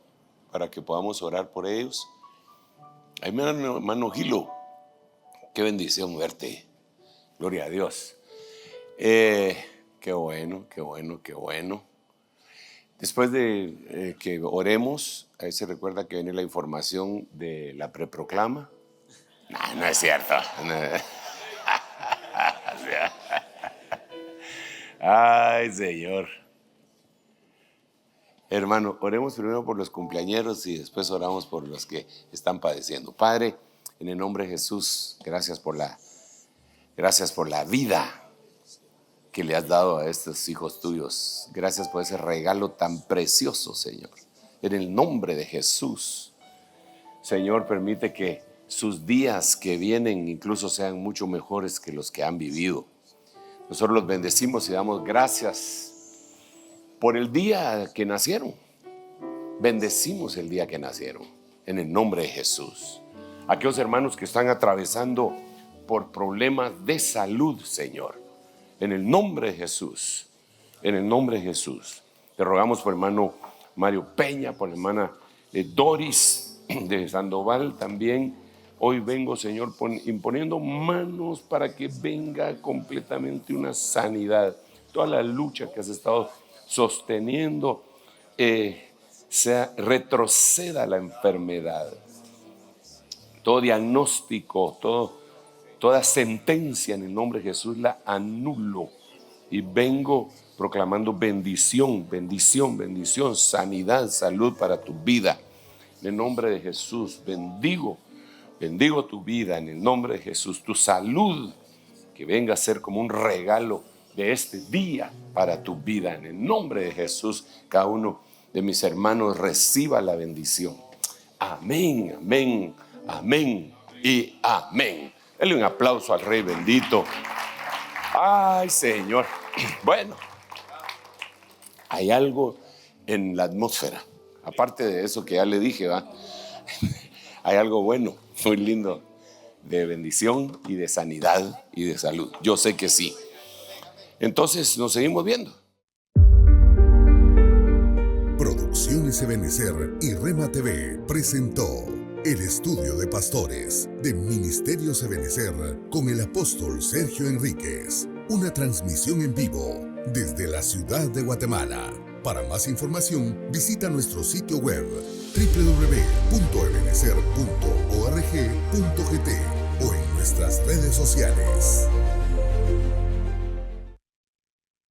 para que podamos orar por ellos. Ahí me hermano Gilo. Qué bendición verte. Gloria a Dios. Qué bueno. Después de que oremos, ahí se recuerda que viene la información de la preproclama. No es cierto. Ay, Señor. Hermano, oremos primero por los cumpleañeros y después oramos por los que están padeciendo. Padre, en el nombre de Jesús, gracias por la vida que le has dado a estos hijos tuyos. Gracias por ese regalo tan precioso, Señor. En el nombre de Jesús, Señor, permite que sus días que vienen incluso sean mucho mejores que los que han vivido. Nosotros los bendecimos y damos gracias por el día que nacieron. Bendecimos el día que nacieron, en el nombre de Jesús. Aquellos hermanos que están atravesando por problemas de salud, Señor, en el nombre de Jesús, en el nombre de Jesús. Te rogamos por hermano Mario Peña, por hermana Doris de Sandoval también. Hoy vengo, Señor, imponiendo manos para que venga completamente una sanidad. Toda la lucha que has estado sosteniendo, retroceda la enfermedad. Todo diagnóstico, toda sentencia en el nombre de Jesús la anulo y vengo proclamando bendición, sanidad, salud para tu vida. En el nombre de Jesús, bendigo tu vida en el nombre de Jesús, tu salud, que venga a ser como un regalo de este día para tu vida. En el nombre de Jesús, cada uno de mis hermanos reciba la bendición. Amén, amén, amén y amén. Dale un aplauso al Rey bendito. Ay, Señor. Bueno, hay algo en la atmósfera. Aparte de eso que ya le dije, ¿va? Hay algo bueno, muy lindo, de bendición y de sanidad y de salud. Yo sé que sí. Entonces nos seguimos viendo. Producciones Ebenecer y Rema TV presentó el estudio de pastores de Ministerios Ebenecer con el apóstol Sergio Enríquez. Una transmisión en vivo desde la ciudad de Guatemala. Para más información, visita nuestro sitio web www.ebenecer.org.gt o en nuestras redes sociales.